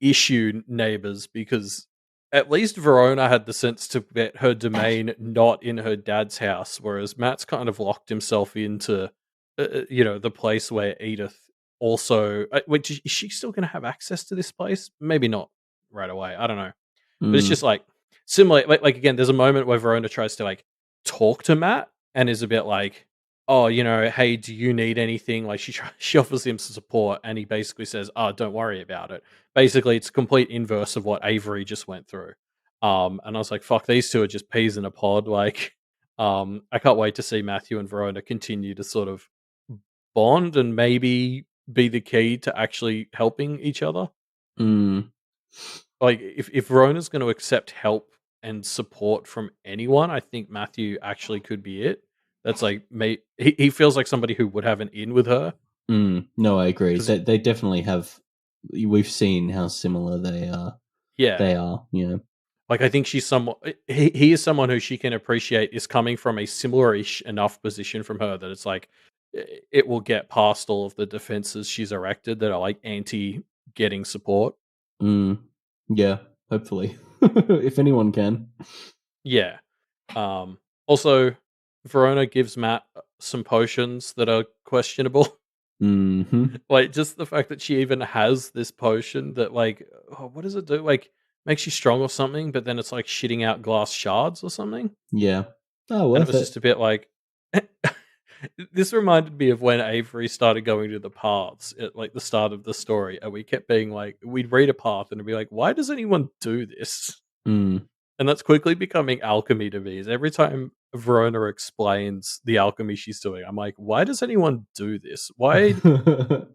[SPEAKER 2] issue neighbors because at least Verona had the sense to get her domain not in her dad's house, whereas Matt's kind of locked himself into, the place where Edith also. Wait, is she still going to have access to this place? Maybe not right away. I don't know. But it's
[SPEAKER 1] Mm,
[SPEAKER 2] just like similar. Like again, there's a moment where Verona tries to like talk to Matt and is a bit like, "Oh, hey, do you need anything?" Like she offers him some support, and he basically says, "Oh, don't worry about it." Basically, it's complete inverse of what Avery just went through. And I was like, "Fuck, these two are just peas in a pod." Like, I can't wait to see Matthew and Verona continue to sort of bond and maybe be the key to actually helping each other.
[SPEAKER 1] mm,
[SPEAKER 2] Like, if Verona's going to accept help and support from anyone, I think Matthew actually could be it. That's like he feels like somebody who would have an in with her
[SPEAKER 1] No, I agree.
[SPEAKER 2] because
[SPEAKER 1] They definitely have. We've seen how similar they are.
[SPEAKER 2] yeah,
[SPEAKER 1] They are. Yeah.
[SPEAKER 2] like I think she's someone he is someone who she can appreciate is coming from a similar-ish enough position from her that it's like it will get past all of the defenses she's erected that are like anti getting support.
[SPEAKER 1] Mm, yeah. Hopefully, if anyone can.
[SPEAKER 2] Yeah. Also, Verona gives Matt some potions that are questionable.
[SPEAKER 1] Hmm.
[SPEAKER 2] Like, just the fact that she even has this potion that, like, oh, what does it do? Like, makes you strong or something, but then it's like shitting out glass shards or something.
[SPEAKER 1] Yeah. Oh,
[SPEAKER 2] And it
[SPEAKER 1] worth
[SPEAKER 2] was
[SPEAKER 1] it.
[SPEAKER 2] just a bit like, this reminded me of when Avery started going to the paths at like the start of the story, and we kept being like, we'd read a path and it'd be like, why does anyone do this?
[SPEAKER 1] Mm.
[SPEAKER 2] And that's quickly becoming alchemy to me. Is every time Verona explains the alchemy she's doing, I'm like, why does anyone do this? Why do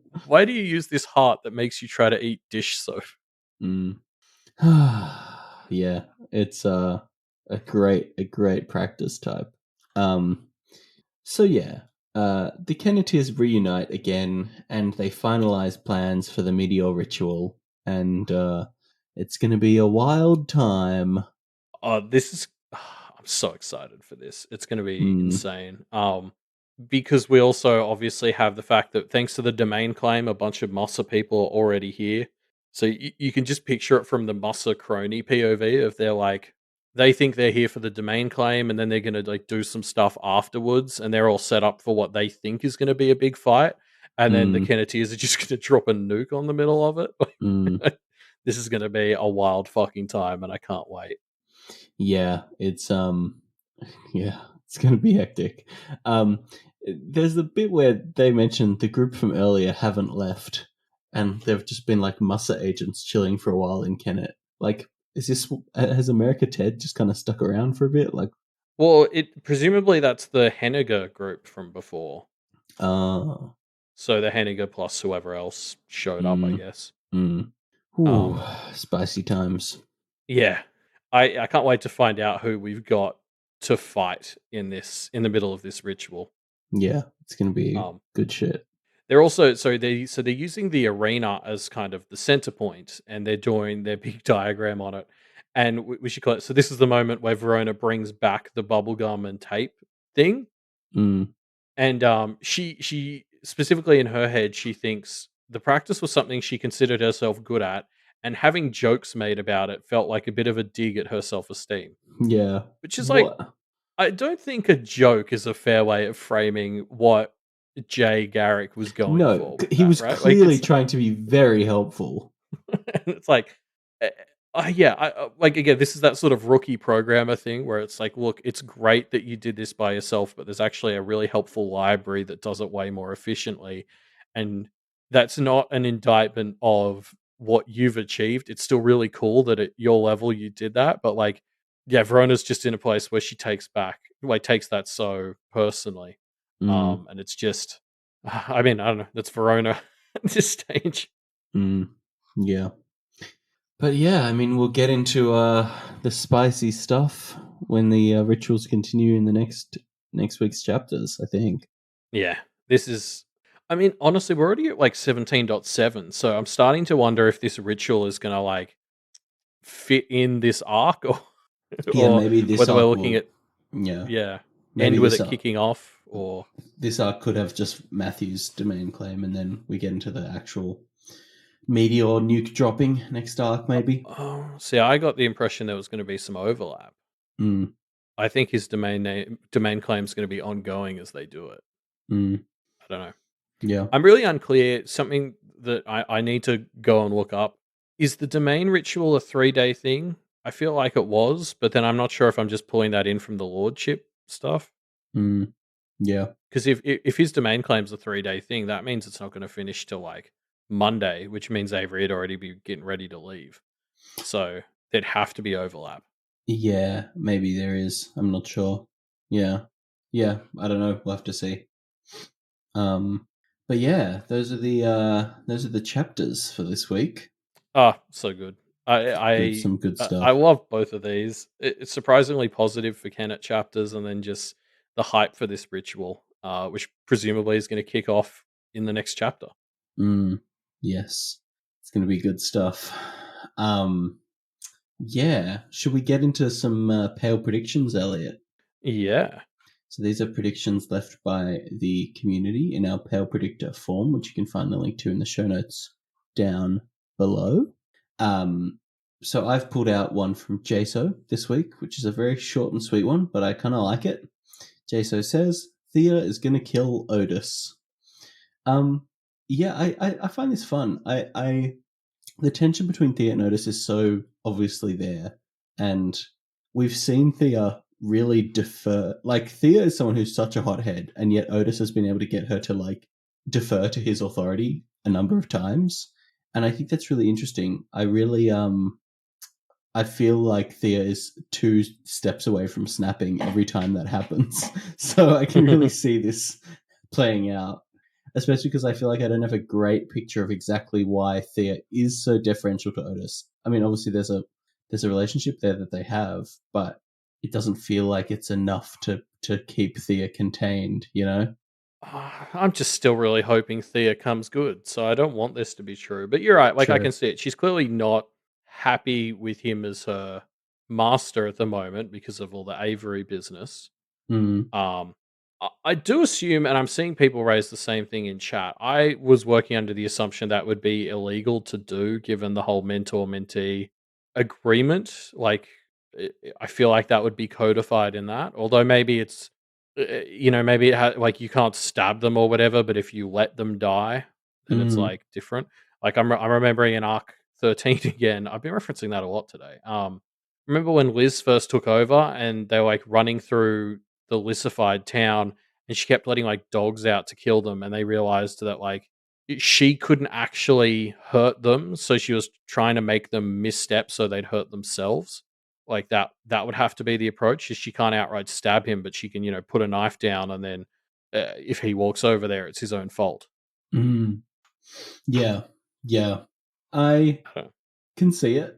[SPEAKER 2] you use this heart that makes you try to eat dish soap?
[SPEAKER 1] Mm. Yeah, it's a great practice type. Um, so yeah, the Kenneteers reunite again, and they finalize plans for the meteor ritual. and it's going to be a wild time.
[SPEAKER 2] This is. I'm so excited for this. It's going to be
[SPEAKER 1] Mm,
[SPEAKER 2] insane. Because we also obviously have the fact that thanks to the domain claim, a bunch of Mossa people are already here. So you can just picture it from the Mossa crony POV if they're like, they think they're here for the domain claim, and then they're going to like do some stuff afterwards, and they're all set up for what they think is going to be a big fight, and then the
[SPEAKER 1] mm,
[SPEAKER 2] Kenneteers are just going to drop a nuke on the middle of it.
[SPEAKER 1] mm.
[SPEAKER 2] This is going to be a wild fucking time, and I can't wait.
[SPEAKER 1] Yeah, it's yeah, it's going to be hectic. There's a bit where they mentioned the group from earlier haven't left, and they've just been like Mussa agents chilling for a while in Kennet. Like, is this has America Ted just kind of stuck around for a bit? Like,
[SPEAKER 2] Well, it presumably that's the Henniger group from before.
[SPEAKER 1] uh,
[SPEAKER 2] So the Henniger plus whoever else showed up, I
[SPEAKER 1] mm,
[SPEAKER 2] guess.
[SPEAKER 1] mm. Ooh,
[SPEAKER 2] Um,
[SPEAKER 1] spicy times.
[SPEAKER 2] yeah, I can't wait to find out who we've got to fight in the middle of this ritual.
[SPEAKER 1] Yeah, it's going to be
[SPEAKER 2] Um,
[SPEAKER 1] good shit.
[SPEAKER 2] they're also they're using the arena as kind of the center point, and they're doing their big diagram on it. And we should call it. So this is the moment where Verona brings back the bubblegum and tape thing.
[SPEAKER 1] Mm,
[SPEAKER 2] And she specifically in her head, she thinks the practice was something she considered herself good at, and having jokes made about it felt like a bit of a dig at her self-esteem.
[SPEAKER 1] yeah.
[SPEAKER 2] Which is like,
[SPEAKER 1] What?
[SPEAKER 2] I don't think a joke is a fair way of framing what Jay Garrick was going
[SPEAKER 1] No,
[SPEAKER 2] for with
[SPEAKER 1] he
[SPEAKER 2] that,
[SPEAKER 1] was
[SPEAKER 2] right? Like
[SPEAKER 1] clearly trying to be very helpful.
[SPEAKER 2] it's like, eh, yeah, like again, this is that sort of rookie programmer thing where it's like, look, it's great that you did this by yourself, but there's actually a really helpful library that does it way more efficiently, and that's not an indictment of what you've achieved. It's still really cool that at your level you did that, but like, yeah, Verona's just in a place where she takes that so personally,
[SPEAKER 1] Mm,
[SPEAKER 2] and it's just, I mean, I don't know, that's Verona at this stage.
[SPEAKER 1] mm, yeah. But yeah, I mean, we'll get into the spicy stuff when the rituals continue in the next week's chapters, I think.
[SPEAKER 2] Yeah, this is. I mean, honestly, we're already at like 17.7, so I'm starting to wonder if this ritual is going to like fit in this arc, or
[SPEAKER 1] Yeah,
[SPEAKER 2] or
[SPEAKER 1] maybe this
[SPEAKER 2] whether we're
[SPEAKER 1] arc
[SPEAKER 2] looking
[SPEAKER 1] will.
[SPEAKER 2] at,
[SPEAKER 1] Yeah,
[SPEAKER 2] yeah,
[SPEAKER 1] maybe
[SPEAKER 2] end with it kicking off, or
[SPEAKER 1] this arc could have just Matthew's domain claim, and then we get into the actual meteor nuke dropping next arc, maybe.
[SPEAKER 2] oh, see, I got the impression there was going to be some overlap.
[SPEAKER 1] Mm,
[SPEAKER 2] I think his domain claim is going to be ongoing as they do it.
[SPEAKER 1] mm,
[SPEAKER 2] I don't know.
[SPEAKER 1] yeah.
[SPEAKER 2] I'm really unclear. Something that I need to go and look up is the domain ritual a 3-day thing? I feel like it was, but then I'm not sure if I'm just pulling that in from the lordship stuff.
[SPEAKER 1] Mm, yeah.
[SPEAKER 2] Because if his domain claim's a 3-day thing, that means it's not going to finish till like Monday, which means Avery had already be getting ready to leave. So there'd have to be overlap.
[SPEAKER 1] Yeah, maybe there is. I'm not sure. Yeah. Yeah, I don't know. We'll have to see. Um but yeah, those are the chapters for this week.
[SPEAKER 2] Ah, so good. I
[SPEAKER 1] Good
[SPEAKER 2] I
[SPEAKER 1] some good
[SPEAKER 2] I
[SPEAKER 1] stuff.
[SPEAKER 2] love both of these. It's surprisingly positive for Kennet chapters, and then just the hype for this ritual, which presumably is going to kick off in the next chapter.
[SPEAKER 1] Mm, yes. It's going to be good stuff. Um yeah, should we get into some pale predictions, Elliot?
[SPEAKER 2] Yeah.
[SPEAKER 1] So these are predictions left by the community in our Pale Predictor form, which you can find the link to in the show notes down below. Um, so I've pulled out one from JSO this week, which is a very short and sweet one, but I kind of like it. JSO says, Thea is going to kill Otis. Um, yeah, I find this fun. The tension between Thea and Otis is so obviously there, and we've seen Thea really defer. Like, Thea is someone who's such a hothead, and yet Otis has been able to get her to like defer to his authority a number of times, and I think that's really interesting. I feel like Thea is 2 steps away from snapping every time that happens. So I can really see this playing out, especially because I feel like I don't have a great picture of exactly why Thea is so deferential to Otis. I mean, obviously there's a relationship there that they have, but it doesn't feel like it's enough to keep Thea contained, you know?
[SPEAKER 2] I'm just still really hoping Thea comes good, so I don't want this to be true. But you're right, like I
[SPEAKER 1] True.
[SPEAKER 2] can see it. She's clearly not happy with him as her master at the moment because of all the Avery business.
[SPEAKER 1] Mm,
[SPEAKER 2] Um, I do assume, and I'm seeing people raise the same thing in chat. I was working under the assumption that would be illegal to do, given the whole mentor mentee agreement. Like, I feel like that would be codified in that. Although maybe it's, maybe like you can't stab them or whatever, but if you let them die, then it's
[SPEAKER 1] mm,
[SPEAKER 2] like different. Like I'm remembering in Arc 13 again. I've been referencing that a lot today. Remember when Liz first took over and they were like running through the lissified town and she kept letting like dogs out to kill them, and they realized that like she couldn't actually hurt them, so she was trying to make them misstep so they'd hurt themselves. Like that would have to be the approach. Is she can't outright stab him, but she can, put a knife down, and then if he walks over there, it's his own fault.
[SPEAKER 1] mm. Yeah, yeah. I
[SPEAKER 2] I don't-
[SPEAKER 1] can see it.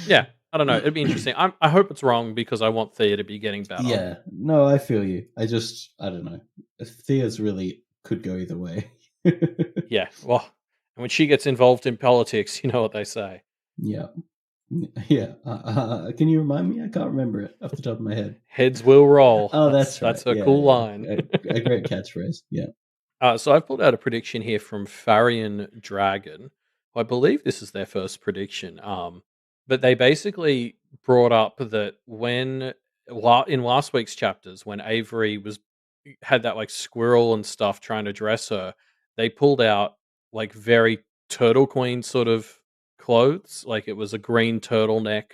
[SPEAKER 2] Yeah, I don't know. It'd be interesting. I hope it's wrong because I want Thea to be getting better.
[SPEAKER 1] Yeah, no, I feel you. I don't know. Thea's really could go either way.
[SPEAKER 2] Yeah, well, and when she gets involved in politics, you know what they say.
[SPEAKER 1] Yeah, yeah. Can you remind me? I can't remember it off the top of my head.
[SPEAKER 2] Heads will roll.
[SPEAKER 1] Oh,
[SPEAKER 2] That's
[SPEAKER 1] that's right.
[SPEAKER 2] that's a
[SPEAKER 1] Yeah,
[SPEAKER 2] cool
[SPEAKER 1] yeah,
[SPEAKER 2] line.
[SPEAKER 1] yeah. A great catchphrase. Yeah.
[SPEAKER 2] So I've pulled out a prediction here from Farian Dragon. I believe this is their first prediction. But they basically brought up that in last week's chapters, when Avery had that like squirrel and stuff trying to dress her, they pulled out like very Turtle Queen sort of clothes. Like it was a green turtleneck,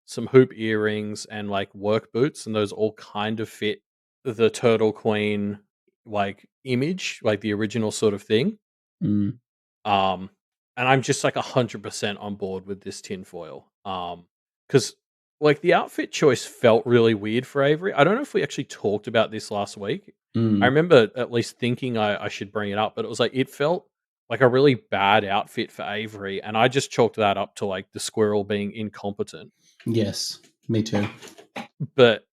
[SPEAKER 2] some hoop earrings, and like work boots, and those all kind of fit the Turtle Queen like image, like the original sort of thing.
[SPEAKER 1] Mm,
[SPEAKER 2] Um, and I'm just like 100% on board with this tinfoil. Because like the outfit choice felt really weird for Avery. I don't know if we actually talked about this last week. I
[SPEAKER 1] mm.
[SPEAKER 2] remember at least thinking I should bring it up, but it was like it felt like a really bad outfit for Avery, and I just chalked that up to like the squirrel being incompetent.
[SPEAKER 1] Yes, me too.
[SPEAKER 2] But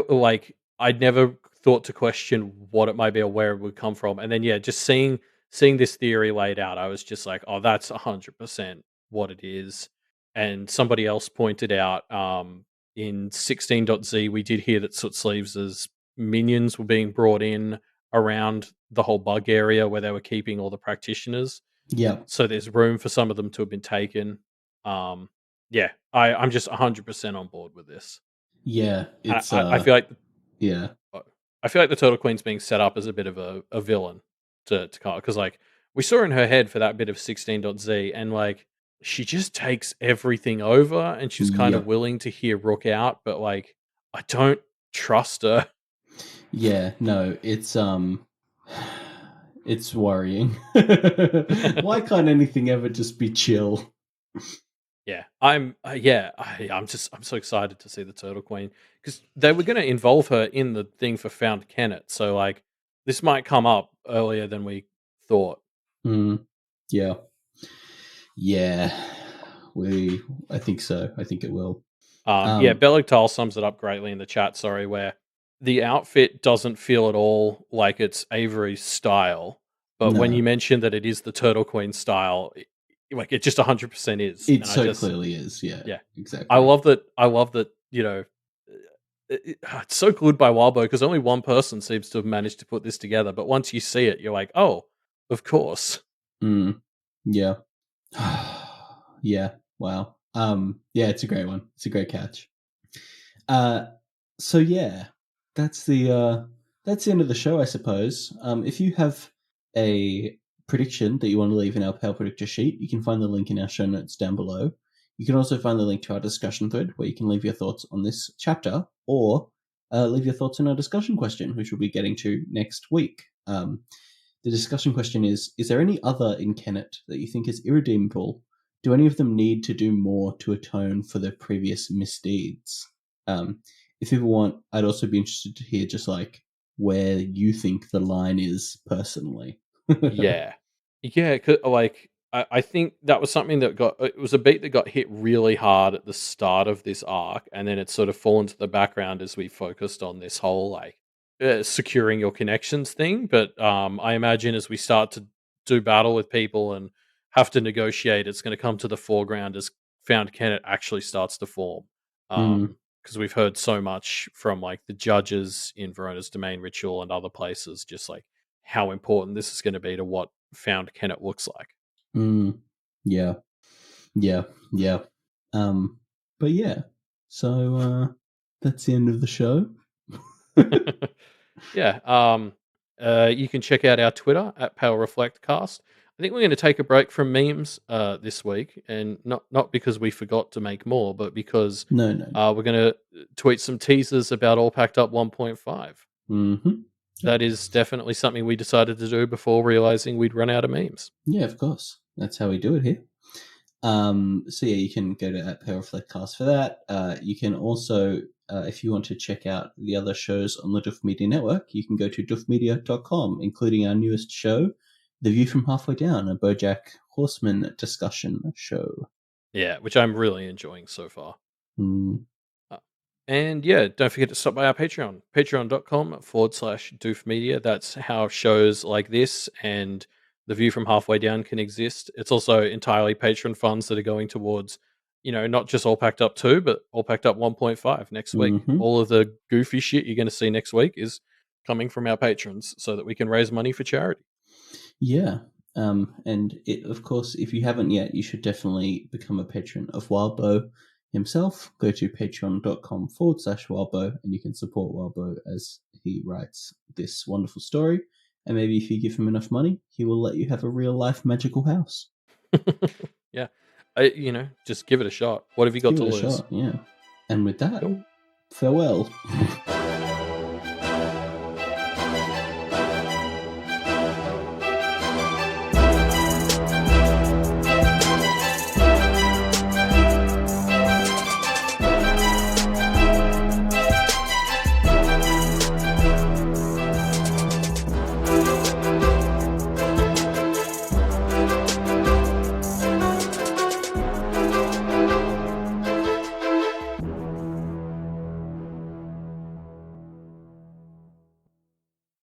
[SPEAKER 2] like I'd never thought to question what it might be or where it would come from, and then yeah, just seeing this theory laid out, I was just like, oh, that's 100% what it is. And somebody else pointed out in 16.z, we did hear that Soot Sleeves' minions were being brought in around the whole bug area where they were keeping all the practitioners.
[SPEAKER 1] Yeah,
[SPEAKER 2] So there's room for some of them to have been taken. Um, yeah, I'm just 100% on board with this.
[SPEAKER 1] yeah.
[SPEAKER 2] And
[SPEAKER 1] It's
[SPEAKER 2] I feel like
[SPEAKER 1] yeah,
[SPEAKER 2] the Turtle Queen's being set up as a bit of a villain to Carl, because like we saw in her head for that bit of 16.z, and like she just takes everything over, and she's kind of
[SPEAKER 1] yep,
[SPEAKER 2] willing to hear Rook out, but like I don't trust her.
[SPEAKER 1] yeah. No, it's worrying. Why can't anything ever just be chill?
[SPEAKER 2] Yeah, I'm so excited to see the Turtle Queen because they were going to involve her in the thing for Found Kennet, so like this might come up earlier than we thought.
[SPEAKER 1] Mm, yeah, yeah. I think so. I think it will.
[SPEAKER 2] Yeah,
[SPEAKER 1] Um,
[SPEAKER 2] Beliktal sums it up greatly in the chat. Sorry, where the outfit doesn't feel at all like it's Avery's style, but when you
[SPEAKER 1] no,
[SPEAKER 2] mention that it is the Turtle Queen style, like it just 100% is,
[SPEAKER 1] it
[SPEAKER 2] and I
[SPEAKER 1] so
[SPEAKER 2] just
[SPEAKER 1] clearly is. Yeah,
[SPEAKER 2] yeah, I
[SPEAKER 1] exactly.
[SPEAKER 2] love that. I love that. It's so good by Wildbow because only one person seems to have managed to put this together. But once you see it, you're like, oh, of course.
[SPEAKER 1] Mm, yeah. Yeah. Wow. Yeah, it's a great one. It's a great catch. Uh so yeah, that's the end of the show, I suppose. If you have a prediction that you want to leave in our Pale Predictor sheet, you can find the link in our show notes down below. You can also find the link to our discussion thread where you can leave your thoughts on this chapter, or leave your thoughts on our discussion question, which we'll be getting to next week. The discussion question is there any other in Kennet that you think is irredeemable? Do any of them need to do more to atone for their previous misdeeds? If people want, I'd also be interested to hear just like where you think the line is personally.
[SPEAKER 2] Yeah. Yeah, like, I think that was something that it was a beat that got hit really hard at the start of this arc, and then it's sort of fallen to the background as we focused on this whole, like, securing your connections thing. But I imagine as we start to do battle with people and have to negotiate, it's going to come to the foreground as Found Kennet actually starts to form.
[SPEAKER 1] Mm,
[SPEAKER 2] Because we've heard so much from like the judges in Verona's domain ritual and other places, just like how important this is going to be to what Found Kennet looks
[SPEAKER 1] mm, yeah, yeah, yeah. But yeah, so that's the end of the show.
[SPEAKER 2] like. Yeah. You can check out our Twitter at Power Reflect Cast. I think we're going to take a break from memes this week, and not because we forgot to make more, but because
[SPEAKER 1] No, no, no.
[SPEAKER 2] we're going to tweet some teasers about All Packed Up 1.5.
[SPEAKER 1] Mm-hmm.
[SPEAKER 2] That is definitely something we decided to do before realizing we'd run out of memes.
[SPEAKER 1] Yeah, of course. That's how we do it here. So yeah, you can go to at Power Reflect Cast for that. You can also, if you want to check out the other shows on the Duff Media Network, you can go to duffmedia.com, including our newest show, The View from Halfway Down, a BoJack Horseman discussion show.
[SPEAKER 2] Yeah, which I'm really enjoying so far.
[SPEAKER 1] Mm,
[SPEAKER 2] Uh, And yeah, don't forget to stop by our Patreon, patreon.com/doof media. That's how shows like this and The View from Halfway Down can exist. It's also entirely patron funds that are going towards, not just All Packed Up 2, but All Packed Up 1.5 next week.
[SPEAKER 1] mm-hmm.
[SPEAKER 2] All of the goofy shit you're going to see next week is coming from our patrons so that we can raise money for charity.
[SPEAKER 1] Yeah. And of course, if you haven't yet, you should definitely become a patron of Wildbow himself. Go to patreon.com/Wildbow and you can support Wildbow as he writes this wonderful story. And maybe if you give him enough money, he will let you have a real life magical house.
[SPEAKER 2] Yeah. Just give it a shot. What have you got
[SPEAKER 1] Give
[SPEAKER 2] to
[SPEAKER 1] it a
[SPEAKER 2] lose?
[SPEAKER 1] shot, yeah. And with that,
[SPEAKER 2] Cool.
[SPEAKER 1] farewell.